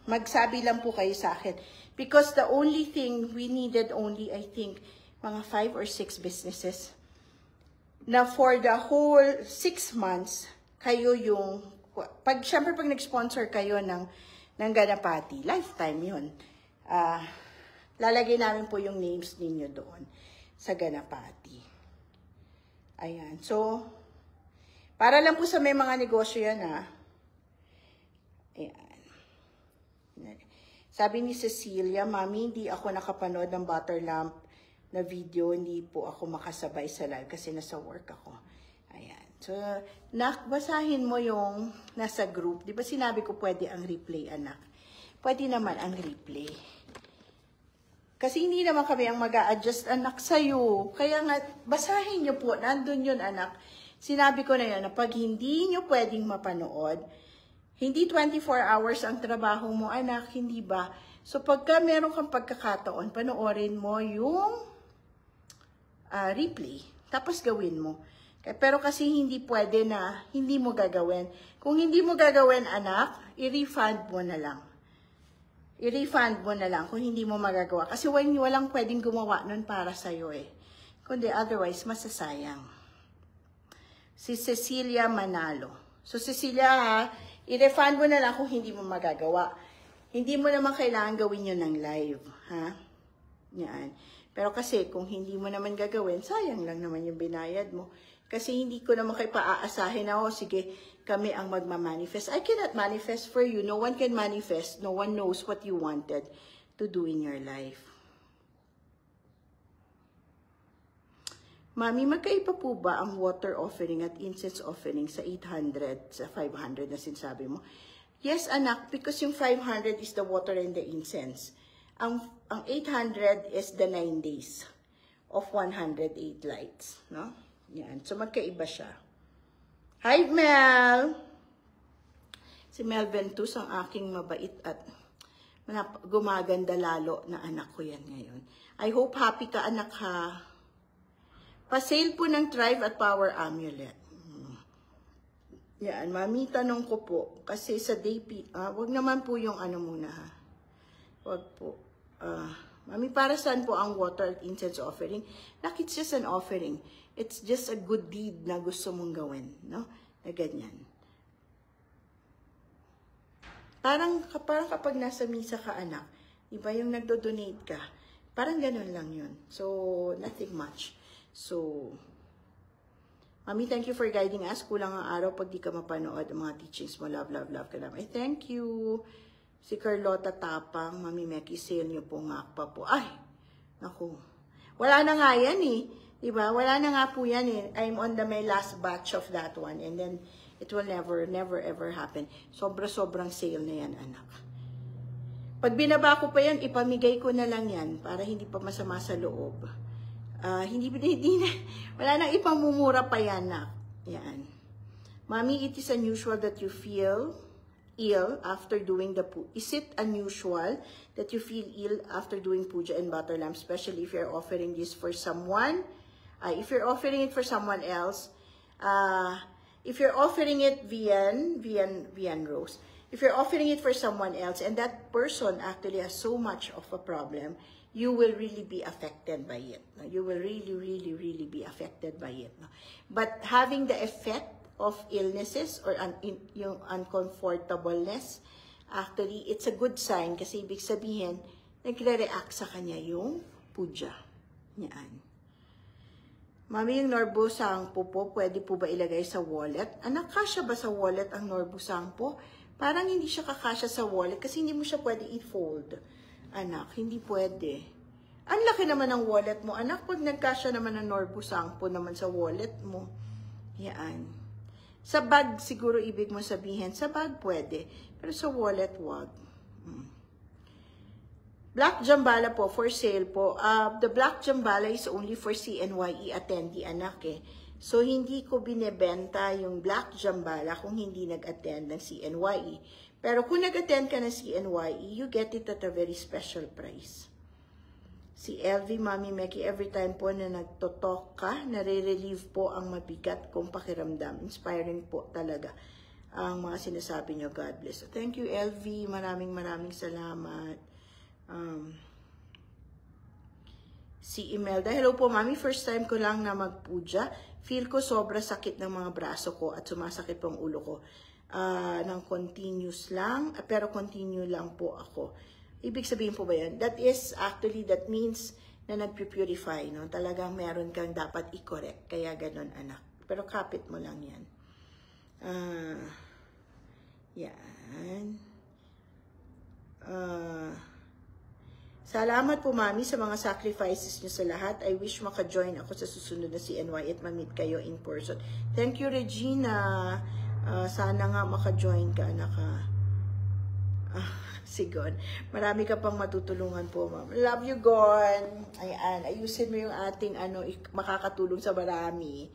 magsabi lang po kayo sa akin. Because the only thing, we needed only, I think, mga 5 or 6 businesses. Na for the whole 6 months, kayo yung, syempre pag nag-sponsor kayo ng Ganapati, lifetime yun. Lalagay namin po yung names ninyo doon sa Ganapati. Ayan. So, para lang po sa may mga negosyo yan, ha. Ayan. Sabi ni Cecilia, Mami, hindi ako nakapanood ng butter lamp na video, hindi po ako makasabay sa live kasi nasa work ako. Ayan. So, basahin mo yung nasa group. Di ba sinabi ko pwede ang replay, anak? Pwede naman ang replay. Kasi hindi naman kami ang mag-a-adjust, anak, sa'yo. Kaya nga, basahin nyo po. Nandun yun, anak. Sinabi ko na yun, na pag hindi nyo pwedeng mapanood, hindi 24 hours ang trabaho mo, anak, hindi ba? So, pagka meron kang pagkakataon, panoorin mo yung replay. Tapos gawin mo. Pero kasi hindi pwede na hindi mo gagawin. Kung hindi mo gagawin, anak, i-refund mo na lang. I-refund mo na lang kung hindi mo magagawa. Kasi walang pwedeng gumawa nun para sa'yo eh. Kundi otherwise, masasayang. Si Cecilia Manalo. So Cecilia ha, i-refund mo na lang kung hindi mo magagawa. Hindi mo naman kailangan gawin yun ng live. Ha? Yan. Pero kasi kung hindi mo naman gagawin, sayang lang naman yung binayad mo. Kasi hindi ko naman kayo paaasahin na, oh, sige, kami ang magmamanifest. I cannot manifest for you. No one can manifest. No one knows what you wanted to do in your life. Mami, magkaiba po ba ang water offering at incense offering sa 800, sa 500 na sinasabi mo? Yes, anak, because yung 500 is the water and the incense. Ang 800 is the 9 days of 108 lights, no? Yan. So, magkaiba siya. Hi, Mel! Si Mel Ventus, ang aking mabait at gumaganda lalo na anak ko yan ngayon. I hope happy ka, anak, ha? Pa-sale po ng Thrive at Power Amulet. Yan, mami, tanong ko po. Kasi sa DP, wag naman po yung ano muna, ha? Wag po. Mami, para saan po ang water at incense offering? Like, it's just an offering. It's just a good deed na gusto mong gawin, no? Na ganyan. Parang kapag nasa misa ka, anak, iba yung nagdo-donate ka. Parang ganun lang yun. So, nothing much. So, Mami, thank you for guiding us. Kulang ang araw pag di ka mapanood ang mga teachings mo. Love, love, love ka naman. Thank you. Si Carlota Tapang, Mami Meki, sale nyo po nga pa po. Ay, naku. Wala na nga yan eh. Diba? Wala na nga po yan eh. I'm on my last batch of that one. And then, it will never, ever happen. Sobrang sale na yan, anak. Pag binaba ko pa yan, ipamigay ko na lang yan para hindi pa masama sa loob. Hindi na, wala nang ipamumura pa yan, anak. Yan. Mami, it is unusual that you feel ill after doing the puja. Is it unusual that you feel ill after doing puja and butter lamp, especially if you're offering this for someone? If you're offering it for someone else, if you're offering it Vian Rose, if you're offering it for someone else and that person actually has so much of a problem, you will really be affected by it. You will really be affected by it. But having the effect of illnesses or yung uncomfortableness, actually, it's a good sign kasi ibig sabihin, nagre-react sa kanya yung puja. Yan. Mami, yung Norbu Sangpo po, pwede po ba ilagay sa wallet? Anak, kasya ba sa wallet ang Norbu Sangpo? Parang hindi siya kakasya sa wallet kasi hindi mo siya pwede i-fold. Anak, hindi pwede. Ang laki naman ng wallet mo. Anak, pag nagkasya naman ng Norbu Sangpo naman sa wallet mo. Yan. Sa bag, siguro ibig mo sabihin, sa bag pwede. Pero sa wallet, wag. Black Jambala po, for sale po. The Black Jambala is only for CNYE attendee, anak eh. So, hindi ko binebenta yung Black Jambala kung hindi nag-attend ng CNYE. Pero kung nag-attend ka ng CNYE, you get it at a very special price. Si LV, Mami Meki, every time po na nagtotalk ka, nare-relieve po ang mabigat kong pakiramdam. Inspiring po talaga ang mga sinasabi nyo. God bless. So, thank you, LV. Maraming salamat. Si Imelda, hello po, Mami. First time ko lang na magpuja. Feel ko sobra sakit ng mga braso ko at sumasakit po ang ulo ko. Nang continuous lang, pero continue lang po ako. Ibig sabihin po ba yan? That means na nagpupurify, no? Talagang meron kang dapat i-correct. Kaya ganun, anak. Pero kapit mo lang yan. Yan. Salamat po, Mami, sa mga sacrifices niyo sa lahat. I wish maka-join ako sa susunod na CNY at ma-meet kayo in person. Thank you, Regina. Sana nga maka-join ka, anak. Sigon. Marami ka pang matutulungan po, Ma'am. Love you, Gon. Ayan, ayusin mo yung ating makakatulong sa marami.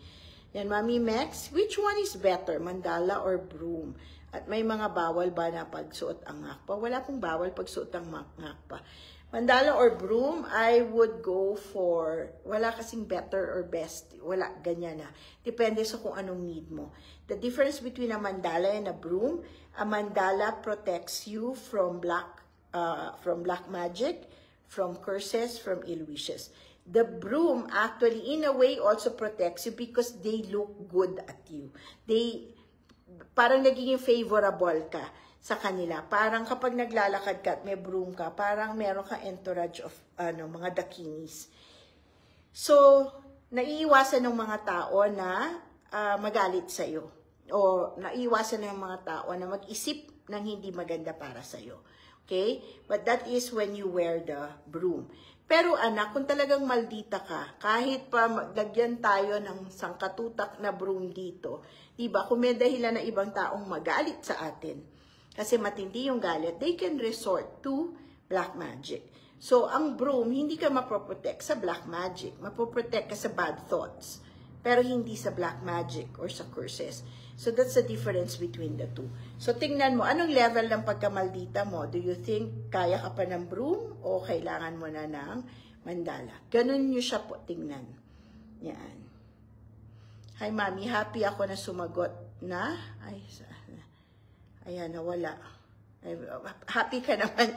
Yan, Mami Mex, which one is better, mandala or broom? At may mga bawal ba na pagsuot ang ngakpa? Wala pong bawal pagsuot ang ngakpa. Mandala or broom, I would go for, wala kasing better or best. Wala, ganyan na. Depende sa kung anong need mo. The difference between a mandala and a broom, a mandala protects you from black magic, from curses, from ill wishes. The broom actually, in a way, also protects you because they look good at you. Parang nagiging favorable ka sa kanila. Parang kapag naglalakad ka at may broom ka, parang meron kang entourage of mga dakinis. So, naiiwasan ng mga tao na magalit sa'yo. O naiiwasan ng mga tao na mag-isip ng hindi maganda para sa'yo. Okay? But that is when you wear the broom. Pero anak, kung talagang maldita ka, kahit pa maglagyan tayo ng sangkatutak na broom dito, diba, kung may dahilan na ibang taong magalit sa atin, kasi matindi yung galit, they can resort to black magic. So, ang broom, hindi ka mapoprotect sa black magic. Mapoprotect ka sa bad thoughts. Pero hindi sa black magic or sa curses. So, that's the difference between the two. So, tingnan mo, anong level ng pagkamaldita mo? Do you think kaya ka pa ng broom o kailangan mo na ng mandala? Ganun nyo siya po tingnan. Yan. Hi, Mami. Happy ako na sumagot na. Ayan, nawala. Happy ka naman.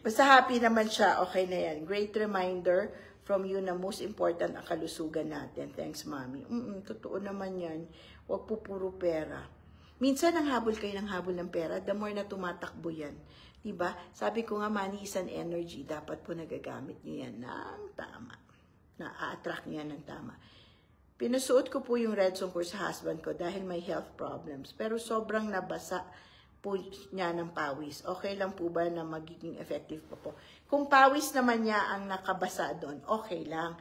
Basta happy naman siya. Okay na yan. Great reminder from you na most important ang kalusugan natin. Thanks, Mami. Totoo naman yan. Huwag po puro pera. Minsan, ang habol kayo ng habol ng pera, the more na tumatakbo yan. Diba? Sabi ko nga, money is an energy. Dapat po nagagamit nyo yan ng tama. Na-attract nyo yan ng tama. Pinusuot ko po yung red sungkur sa husband ko dahil may health problems. Pero sobrang nabasa po niya ng pawis. Okay lang po ba na magiging effective po? Kung pawis naman niya ang nakabasa doon, okay lang.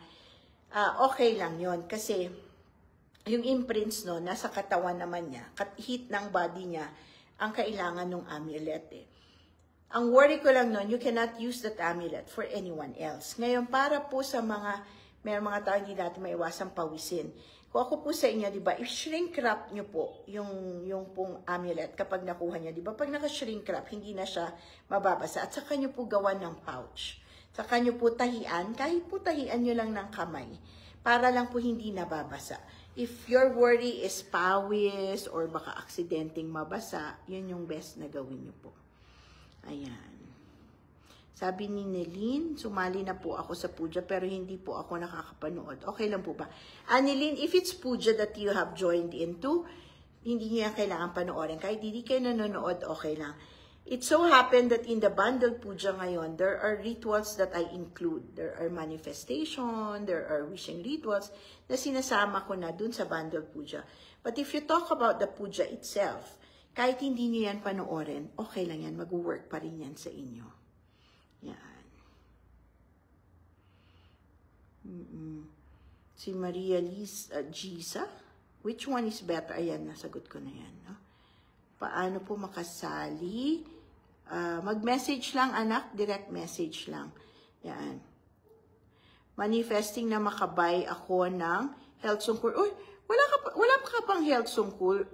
Okay lang yon kasi yung imprints no, nasa katawan naman niya, heat ng body niya, ang kailangan ng amulet eh. Ang worry ko lang nun, you cannot use that amulet for anyone else. Ngayon, para po sa may mga tao hindi natin maiwasang pawisin. Kung ako po sa inyo, di ba, i-shrink wrap nyo po yung pong amulet kapag nakuha niya. Di ba, pag naka-shrink wrap, hindi na siya mababasa. At saka nyo po gawan ng pouch. Saka nyo po tahian, kahit po tahian nyo lang ng kamay, para lang po hindi nababasa. If your worry is pawis or baka aksidenteng mabasa, yun yung best na gawin nyo po. Ayan. Sabi ni Nelin, sumali na po ako sa puja pero hindi po ako nakakapanood. Okay lang po ba? Nelin, if it's puja that you have joined into, hindi niya kailangan panoorin. Kahit hindi kayo nanonood, okay lang. It so happened that in the bundle puja ngayon, there are rituals that I include. There are manifestation, there are wishing rituals na sinasama ko na dun sa bundle puja. But if you talk about the puja itself, kahit hindi niyo yan panoorin, okay lang yan. Mag-work pa rin yan sa inyo. Yan. Si Maria Liz Gisa, which one is better? Ayan, nasagot ko na yan. No? Paano po makasali? Mag-message lang, anak. Direct message lang. Yan. Manifesting na makabay ako ng health sungkur. Uy, wala ka pang health sungkur.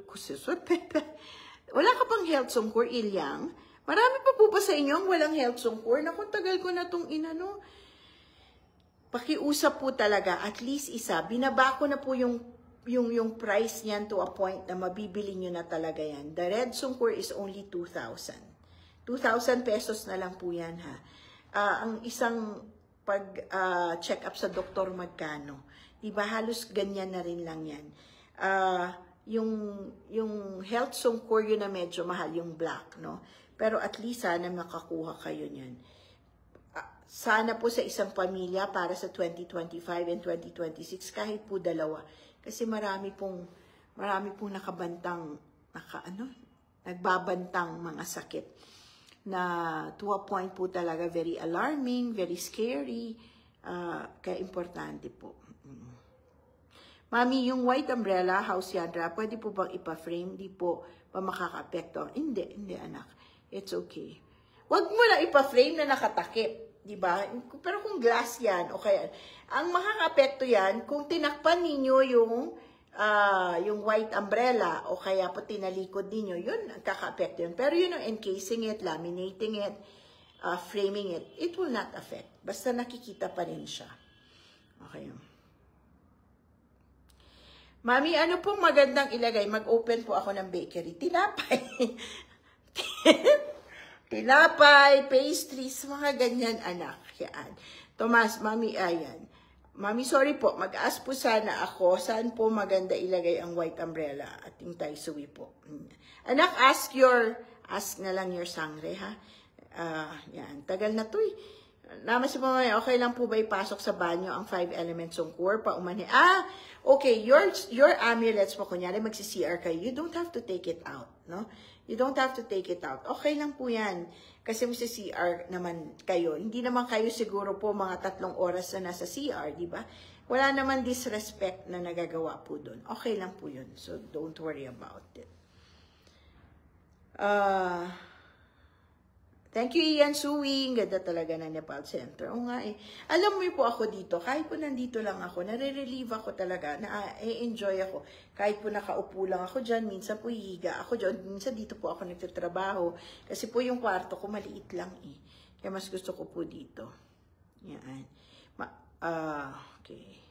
Wala ka pang health sungkur, Ilyang. Marami pa po ba sa inyo ang walang health sungkur? Naku, tagal ko na itong inano. Pakiusap po talaga, at least isa. Binaba ko na po yung price niyan to a point na mabibili nyo na talaga yan. The red sungkur is only 2,000. 2,000 pesos na lang po yan ha. Ang isang pag-check up sa doktor magkano. Diba halos ganyan na rin lang yan. Yung health sungkur yun na medyo mahal, yung black, no? Pero at least sana makakuha kayo niyan. Sana po sa isang pamilya para sa 2025 and 2026, kahit po dalawa. Kasi marami pong nagbabantang mga sakit. na to a point po talaga very alarming, very scary, kaya importante po. Mami, yung white umbrella, house yadra, pwede po bang ipa-frame? Di po ba makaka-apekto? Hindi anak. It's okay. Wag mo na ipa-frame na nakatakip, di ba? Pero kung glass yan, okay. Ang makaka-apekto yan, kung tinakpan ninyo yung white umbrella o kaya po tinalikod ninyo, yun ang kaka-apekto yun. Pero yun ang encasing it, laminating it, framing it, it will not affect. Basta nakikita pa rin siya. Okay. Mami, ano pong magandang ilagay? Mag-open po ako ng bakery. Tinapay. Tinapay, pastries, mga ganyan, anak. Yan. Tomas, Mami, ayan. Mami, sorry po. Mag-ask po sana ako. Saan po maganda ilagay ang white umbrella? Ating tayo suwi po. Anak, ask na lang your sangre, ha? Yan. Tagal na to eh. Naman si Mama, okay lang po ba ipasok sa banyo ang 5 elements ng core? Paumani. Okay. Your amulets po, kunyari magsi-CR kayo, you don't have to take it out, no? You don't have to take it out. Okay lang po yan. Kasi magsi-CR naman kayo. Hindi naman kayo siguro po mga 3 oras na nasa CR, di ba? Wala naman disrespect na nagagawa po doon. Okay lang po yun. So, don't worry about it. Thank you, Ian Suwing. Ganda talaga ng Nepal Center. O nga eh. Alam mo po ako dito, kahit po nandito lang ako, nare-relieve ako talaga, na-enjoy ako. Kahit po nakaupo lang ako dyan, minsan po hihiga ako dyan, minsan dito po ako nagtatrabaho. Kasi po yung kwarto ko maliit lang eh. Kaya mas gusto ko po dito. Yan. Okay.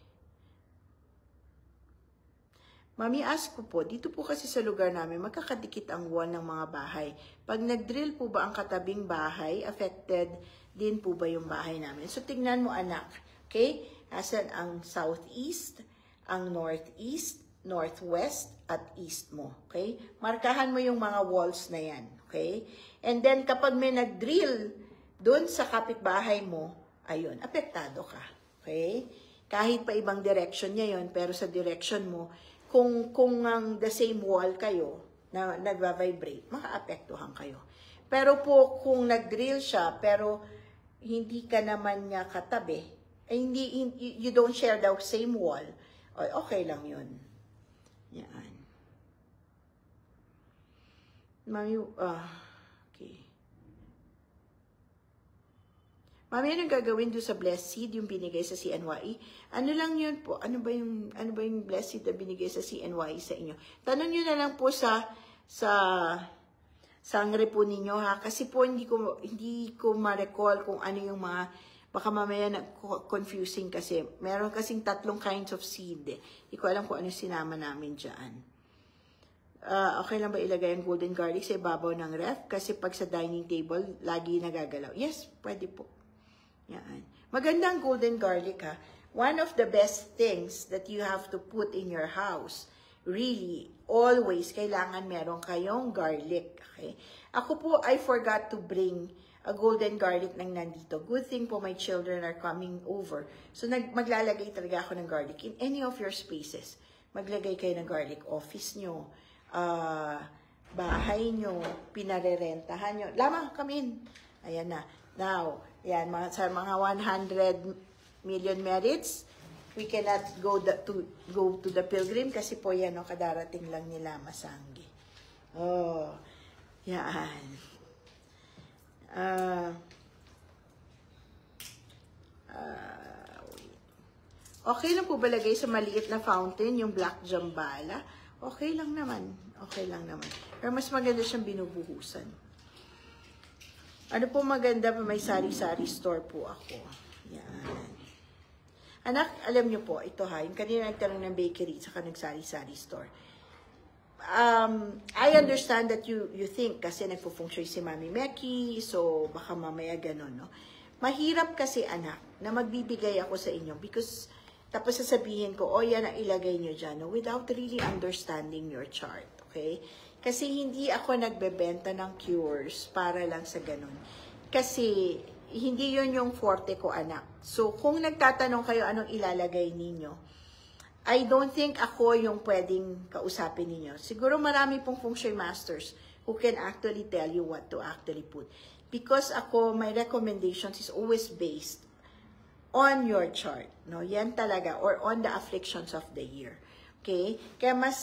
Mami, ask ko po, dito po kasi sa lugar namin, magkakadikit ang wall ng mga bahay. Pag nag-drill po ba ang katabing bahay, affected din po ba yung bahay namin? So, tingnan mo anak, okay? Asan ang southeast, ang northeast, northwest, at east mo, okay? Markahan mo yung mga walls na yan, okay? And then, kapag may nag-drill doon sa kapitbahay mo, ayun, apektado ka, okay? Kahit pa ibang direction niya yun, pero sa direction mo, kung ang the same wall kayo na nagva-vibrate, maka-apektuhan kayo. Pero po kung nag-drill siya pero hindi ka naman niya katabi, you don't share the same wall, okay lang 'yun. Yan. Mami, okay. Mami, anong gagawin doon sa blessed seed yung binigay sa CNYE? Ano lang yun po? Ano ba yung blessed seed na binigay sa CNYE sa inyo? Tanong nyo na lang po sa sangre po ninyo ha. Kasi po hindi ko ma-recall kung ano yung mga, baka mamaya confusing kasi. Meron kasing 3 kinds of seed. Hindi ko alam kung ano sinama namin dyan. Okay lang ba ilagay ang golden garlic sa ibabaw ng ref? Kasi pag sa dining table, lagi nagagalaw. Yes, pwede po. Yan. Magandang golden garlic ha. One of the best things that you have to put in your house, really, always, kailangan meron kayong garlic. Okay? Ako po, I forgot to bring a golden garlic nang nandito. Good thing po my children are coming over. So, maglalagay talaga ako ng garlic in any of your spaces. Maglagay kayo ng garlic. Office nyo, bahay nyo, pinarerentahan nyo. Lamang, come in. Ayan na. Now, yan, sa mga 100 million merits, we cannot go to the pilgrim kasi po yan, no, kadarating lang nila Masanggi. Oh, yan. Okay lang po ba lagay sa maliit na fountain yung black jambala? Okay lang naman. Okay lang naman. Pero mas maganda siyang binubuhusan. Ano po maganda pa, may sari-sari store po ako. Yan. Anak, alam nyo po, ito ha, yung kanina nagtanong ng bakery, saka nagsari-sari store. I understand that you think kasi nagpo-feng shui si Mami Meki, so baka mamaya ganun, no? Mahirap kasi anak, na magbibigay ako sa inyo because tapos sasabihin ko, yan ang ilagay nyo dyan, no? Without really understanding your chart, okay? Kasi hindi ako nagbebenta ng cures para lang sa ganun. Kasi hindi yun yung forte ko, anak. So, kung nagtatanong kayo anong ilalagay ninyo, I don't think ako yung pwedeng kausapin ninyo. Siguro marami pong feng shui masters who can actually tell you what to actually put. Because ako, my recommendations is always based on your chart, no? Yan talaga, or on the afflictions of the year. Okay? Kaya mas,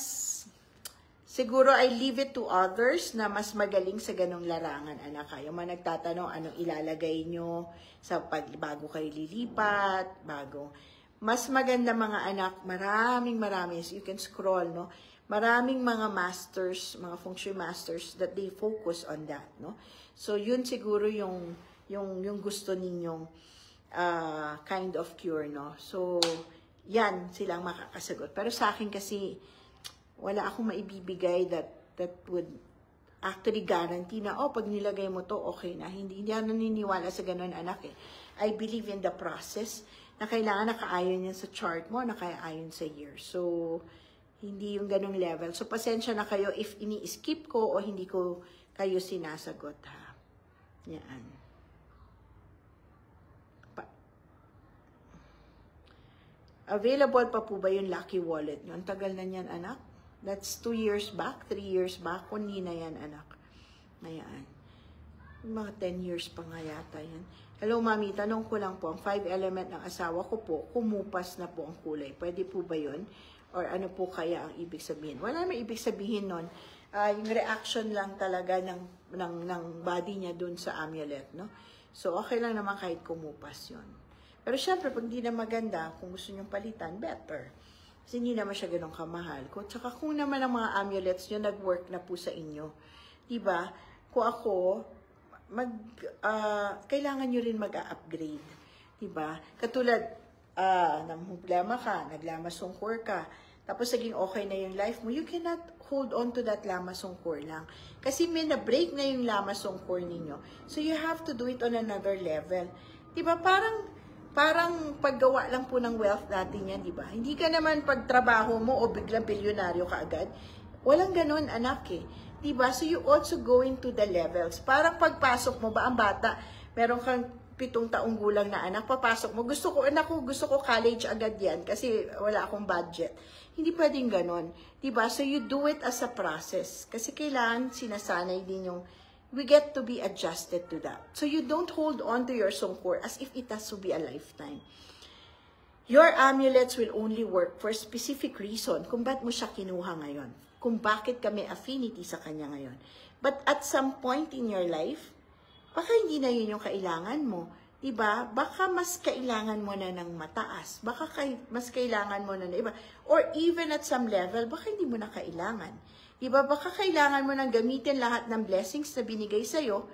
siguro I leave it to others na mas magaling sa ganong larangan, anak. Yung mga nagtatanong anong ilalagay nyo sa bago kayo lilipat, bago. Mas maganda mga anak, maraming, you can scroll, no? Maraming mga masters, mga feng shui masters that they focus on that, no? So, yun siguro yung gusto ninyong kind of cure, no? So, yan silang makakasagot. Pero sa akin kasi, wala akong maibibigay that would actually guarantee na, oh, pag nilagay mo to, okay na. Hindi ako naniniwala sa ganun, anak, eh. I believe in the process na kailangan nakaayon yan sa chart mo, nakaayon sa year. So, hindi yung ganung level. So, pasensya na kayo if ini-skip ko o hindi ko kayo sinasagot, ha? Yan. Available pa po ba yung Lucky Wallet nyo? Ang tagal na yan, anak. That's 2 years back, 3 years back. Kundi na yan, anak. Ayan. Mga 10 years pa nga yata yan. Hello, mami. Tanong ko lang po, ang 5 element ng asawa ko po, kumupas na po ang kulay. Pwede po ba yun? Or ano po kaya ang ibig sabihin? Wala may ibig sabihin nun. Yung reaction lang talaga ng body niya dun sa amulet, no? So, okay lang naman kahit kumupas yun. Pero syempre, pag hindi na maganda, kung gusto nyong palitan, better. Kasi hindi naman siya ganun kamahal. Tsaka kung naman ang mga amulets nyo, nag-work na po sa inyo. Diba? Kung ako, kailangan nyo rin mag-upgrade. Diba? Katulad, ng problema ka, naglamasungkor ka, tapos naging okay na yung life mo, you cannot hold on to that lamasungkor lang. Kasi may na-break na yung lamasungkor ninyo. So you have to do it on another level. Diba? Parang paggawa lang po ng wealth natin yan, di ba? Hindi ka naman pagtrabaho mo o biglang bilyonaryo ka agad. Walang ganun, anak, eh. Di ba? So you also go into the levels. Parang pagpasok mo ba, ang bata, meron kang 7 taong gulang na anak, papasok mo, gusto ko college agad yan kasi wala akong budget. Hindi pwedeng ganun. Di ba? So you do it as a process. Kasi kailangan sinasanay din yung we get to be adjusted to that. So you don't hold on to your sungkor as if it has to be a lifetime. Your amulets will only work for a specific reason kung ba't mo siya kinuha ngayon. Kung bakit ka may affinity sa kanya ngayon. But at some point in your life, baka hindi na yun yung kailangan mo. Diba? Baka mas kailangan mo na ng mataas. Baka mas kailangan mo na iba. Or even at some level, baka hindi mo na kailangan. Diba, baka kailangan mo nang gamitin lahat ng blessings na binigay sa'yo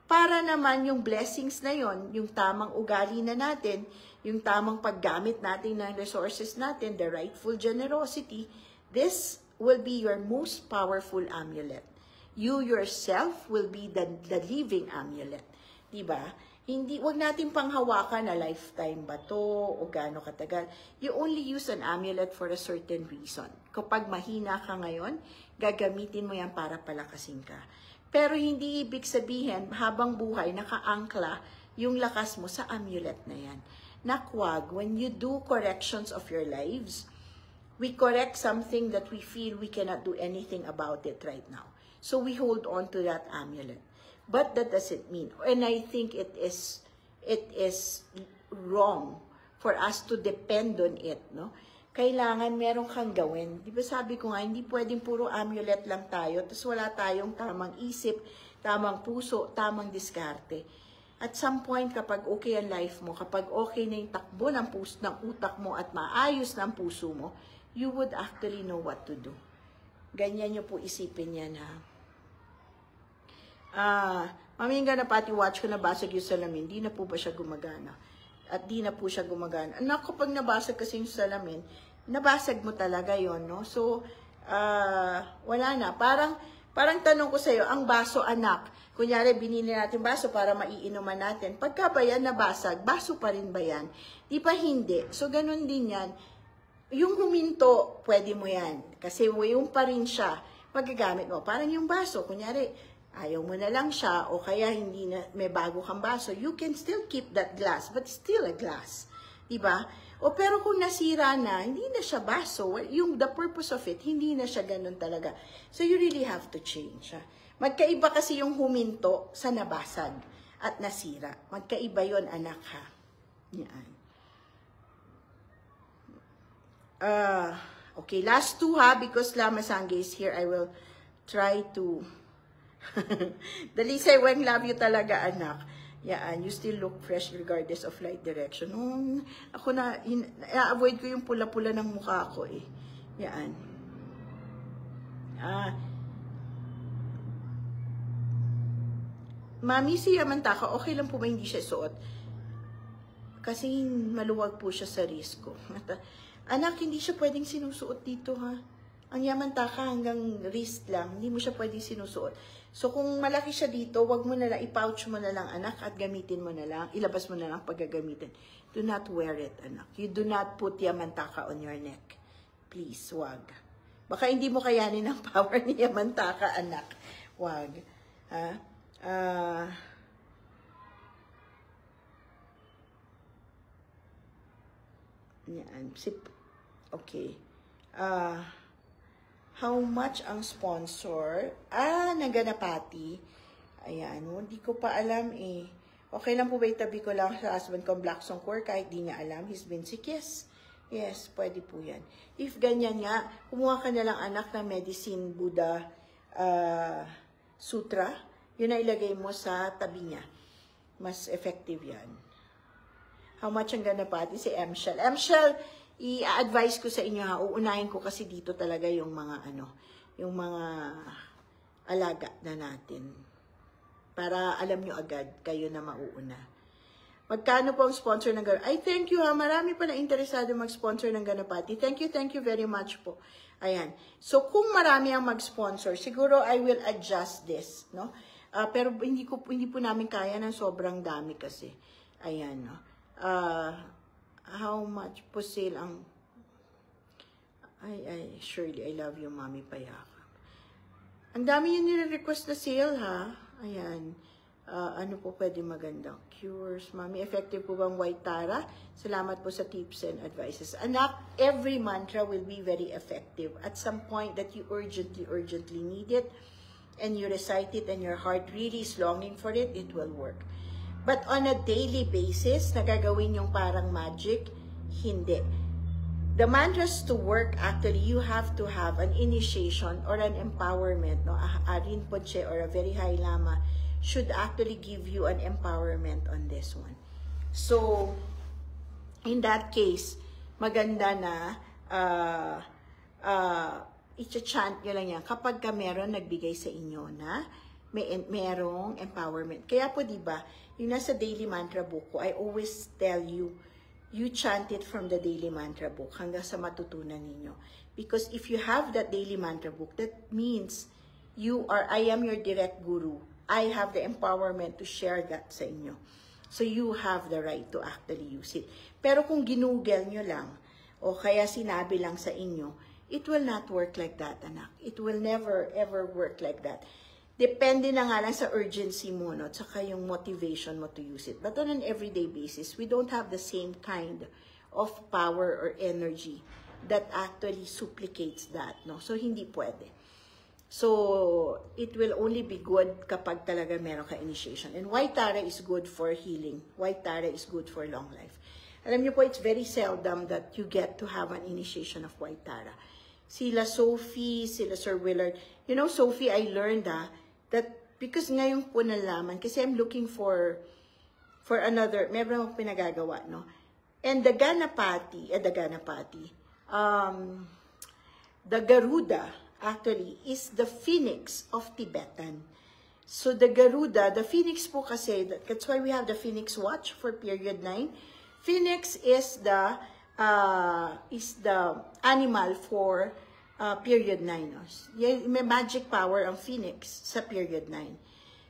para naman yung blessings na yon, yung tamang ugali na natin, yung tamang paggamit natin ng resources natin, the rightful generosity, this will be your most powerful amulet. You yourself will be the living amulet. Diba? Wag natin panghawakan na lifetime ba to o gaano katagal. You only use an amulet for a certain reason. Kapag mahina ka ngayon, gagamitin mo yan para palakasin ka. Pero hindi ibig sabihin, habang buhay, nakaangkla yung lakas mo sa amulet na yan. Nakwag, when you do corrections of your lives, we correct something that we feel we cannot do anything about it right now. So we hold on to that amulet. But that doesn't mean, and I think it is wrong for us to depend on it, no? Kailangan meron kang gawin. Di ba sabi ko nga, hindi pwedeng puro amulet lang tayo, tapos wala tayong tamang isip, tamang puso, tamang diskarte. At some point, kapag okay ang life mo, kapag okay na yung takbo ng utak mo at maayos na ang puso mo, you would actually know what to do. Ganyan nyo po isipin yan, ha? Maminga na pati watch ko nabasag yung salamin, di na po ba siya gumagana? At di na po siya gumagana. Anak, kapag nabasag kasi yung salamin, nabasag mo talaga yon, no? So, wala na. Parang tanong ko sa'yo, ang baso, anak, kunyari, binili natin baso para maiinuman natin. Pagka ba yan nabasag, baso pa rin ba yan? Di pa hindi. So, ganun din yan. Yung huminto, pwede mo yan. Kasi yung pa rin siya, magagamit mo. Parang yung baso, kunyari, ayaw mo na lang siya, o kaya hindi na, may bago kang baso, you can still keep that glass, but still a glass. Diba? O pero kung nasira na, hindi na siya baso, the purpose of it, hindi na siya ganun talaga. So you really have to change. Magkaiba kasi yung huminto sa nabasag. at nasira. Magkaiba yon, anak, ha? Yan. Okay, last two, ha? Because Lama Sangge is here, I will try to... Dalisay, Weng, love you talaga, anak. Yan, you still look fresh regardless of light direction. Ako avoid ko yung pula-pula ng mukha ko, eh. Yan. Mami, si Yamantaka, okay lang po ba hindi siya suot? Kasi maluwag po siya sa risko. Anak, hindi siya pwedeng sinusuot dito, ha? Ang Yamantaka hanggang wrist lang, hindi mo siya pwedeng sinusuot. So, kung malaki siya dito, wag mo na lang, i-pouch mo na lang, anak, at gamitin mo na lang, ilabas mo na lang pag gagamitin. Do not wear it, anak. You do not put Yamantaka on your neck. Please, wag. Baka hindi mo kayanin ang power ni Yamantaka, anak. Wag. Ha? Yan. Okay. How much ang sponsor? Naganapati. Ayan. Hindi ko pa alam eh. Okay lang po ba itabi ko lang sa husband ko Black Songkor kahit di niya alam? He's been sick. Yes. Yes, pwede po yan. If ganyan nga, kumuha ka na lang anak ng Medicine Buddha Sutra. Yun na ilagay mo sa tabi niya. Mas effective yan. How much ang ganapati? Si Emshel. Emshel, i-advise ko sa inyo ha, uunahin ko kasi dito talaga yung mga yung mga alaga na natin. Para alam nyo agad, kayo na mauuna. Magkano po ang sponsor ng ganapati? Ay, thank you ha, marami pa na interesado mag-sponsor ng ganapati. Thank you very much po. Ayan. So, kung marami ang mag-sponsor, siguro I will adjust this, no? Pero hindi po namin kaya ng sobrang dami kasi. Ayan, no? How much po sale ang... Shirley, I love you, Mami Payaka. Ang dami yung nire-request na sale, ha? Ayan. Ano po pwede maganda? Cures, Mami. Effective po bang White Tara? Salamat po sa tips and advices. Anak, every mantra will be very effective. At some point that you urgently need it, and you recite it and your heart really is longing for it, it will work. But on a daily basis, nagagawin yung parang magic, hindi. The mantras to work, actually, you have to have an initiation or an empowerment. No? A Rinpoche or a very high lama should actually give you an empowerment on this one. So, in that case, maganda na i-chant nyo lang yan kapag ka meron nagbigay sa inyo na merong empowerment. Kaya po, diba, yung nasa daily mantra book ko, I always tell you, you chant it from the daily mantra book hanggang sa matutunan ninyo. Because if you have that daily mantra book, that means I am your direct guru. I have the empowerment to share that sa inyo. So you have the right to actually use it. Pero kung ginugel nyo lang, o kaya sinabi lang sa inyo, it will not work like that, anak. It will never, ever work like that. Depende na nga lang sa urgency mo, no? Tsaka yung motivation mo to use it. But on an everyday basis, we don't have the same kind of power or energy that actually supplicates that, no? So, hindi pwede. So, it will only be good kapag talaga meron ka initiation. And White Tara is good for healing. White Tara is good for long life. Alam niyo po, it's very seldom that you get to have an initiation of White Tara. Sila Sophie, sila Sir Willard. You know, Sophie, I learned that because ngayon po nalaman, kasi I'm looking for another, meron akong pinagagawa, no? And the Ganapati, the Garuda, actually, is the phoenix of Tibetan. So the Garuda, the phoenix po kasi, that's why we have the Phoenix Watch for period 9. Phoenix is the animal for period 9. No? May magic power ang phoenix sa period 9.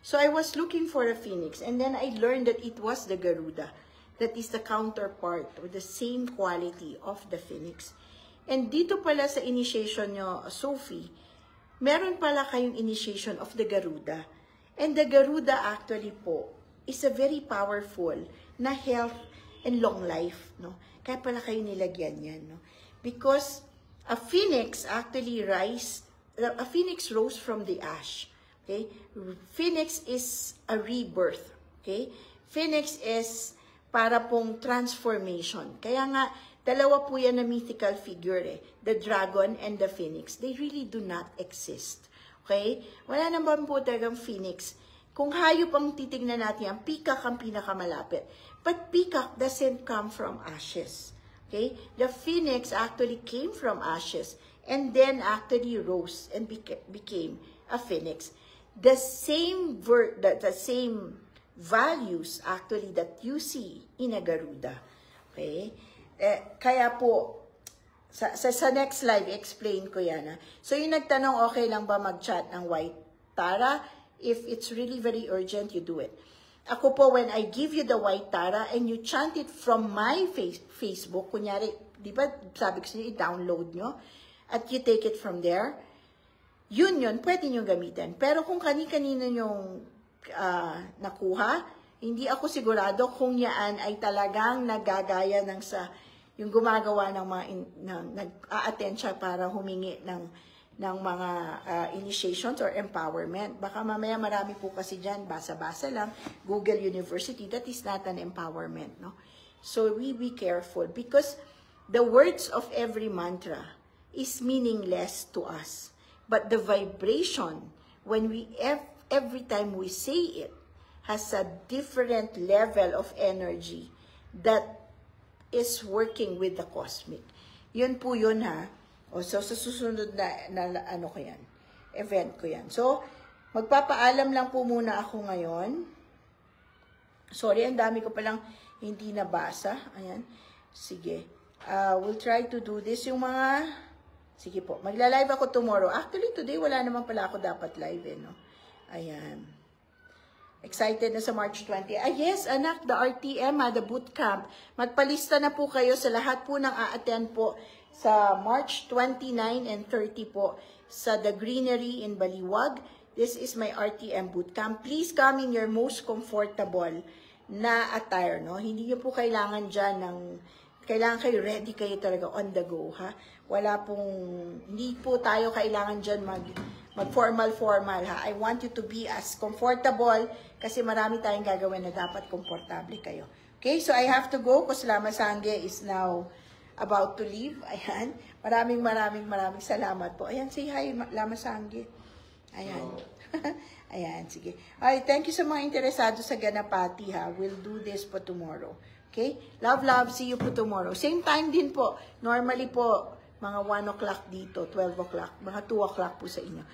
So I was looking for a phoenix and then I learned that it was the Garuda. That is the counterpart or the same quality of the phoenix. And dito pala sa initiation nyo, Sophie, meron pala kayong initiation of the Garuda. And the Garuda actually po is a very powerful na health and long life. No? Kaya pala kayo nilagyan yan. No? Because a phoenix actually rose from the ash. Okay? Phoenix is a rebirth. Okay? Phoenix is para pong transformation. Kaya nga, dalawa po yan na mythical figure eh. The dragon and the phoenix. They really do not exist. Okay? Wala naman po talagang phoenix. Kung hayop ang titignan natin, ang peacock ang pinakamalapit. But peacock doesn't come from ashes. Okay? The phoenix actually came from ashes and then actually rose and became a phoenix. The same values actually that you see in a Garuda. Okay? Kaya po, sa next slide, explain ko yan. So, yung nagtanong, okay lang ba mag-chat ng white Tara? If it's really very urgent, you do it. Ako po, when I give you the white Tara and you chant it from my Facebook, kunyari, di ba, sabi ko sa inyo, i-download nyo, at you take it from there, yun, pwede nyo gamitin. Pero kung kani-kanino yung nakuha, hindi ako sigurado kung yan ay talagang nagagaya ng yung gumagawa ng mga, nag-a-attend siya para humingi ng mga initiations or empowerment. Baka mamaya marami po kasi dyan, basa-basa lang, Google University, that is not an empowerment, no? So we be careful because the words of every mantra is meaningless to us. But the vibration, when every time we say it, has a different level of energy that is working with the cosmic. Yun po yun ha. O, so, sa susunod na ano ko yan, event ko yan. So, magpapaalam lang po muna ako ngayon. Sorry, ang dami ko palang hindi nabasa. Ayan. Sige. We'll try to do this. Yung mga, sige po, magla-live ako tomorrow. Actually, today, wala naman pala ako dapat live, no? Ayan. Excited na sa March 20. Yes, anak, the RTM, the bootcamp. Magpalista na po kayo sa lahat po ng a-attend po sa March 29 and 30 po sa The Greenery in Baliwag. This is my RTM bootcamp. Please come in your most comfortable na attire, no? Hindi niyo po kailangan dyan kailangan kayo ready kayo talaga on the go, ha? Hindi po tayo kailangan dyan mag-formal, ha? I want you to be as comfortable kasi marami tayong gagawin na dapat komportable kayo. Okay, so I have to go because Lama Sangge is now about to leave. Ayan. Maraming salamat po. Ayan, say hi, Lama Sangge. Ayan. Ayan, sige. Alright, thank you sa mga interesado sa Ganapati, ha? We'll do this po tomorrow. Okay? Love, see you po tomorrow. Same time din po. Normally po, mga 1 o'clock dito, 12 o'clock, mga 2 o'clock po sa inyo.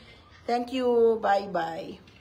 Thank you. Bye-bye.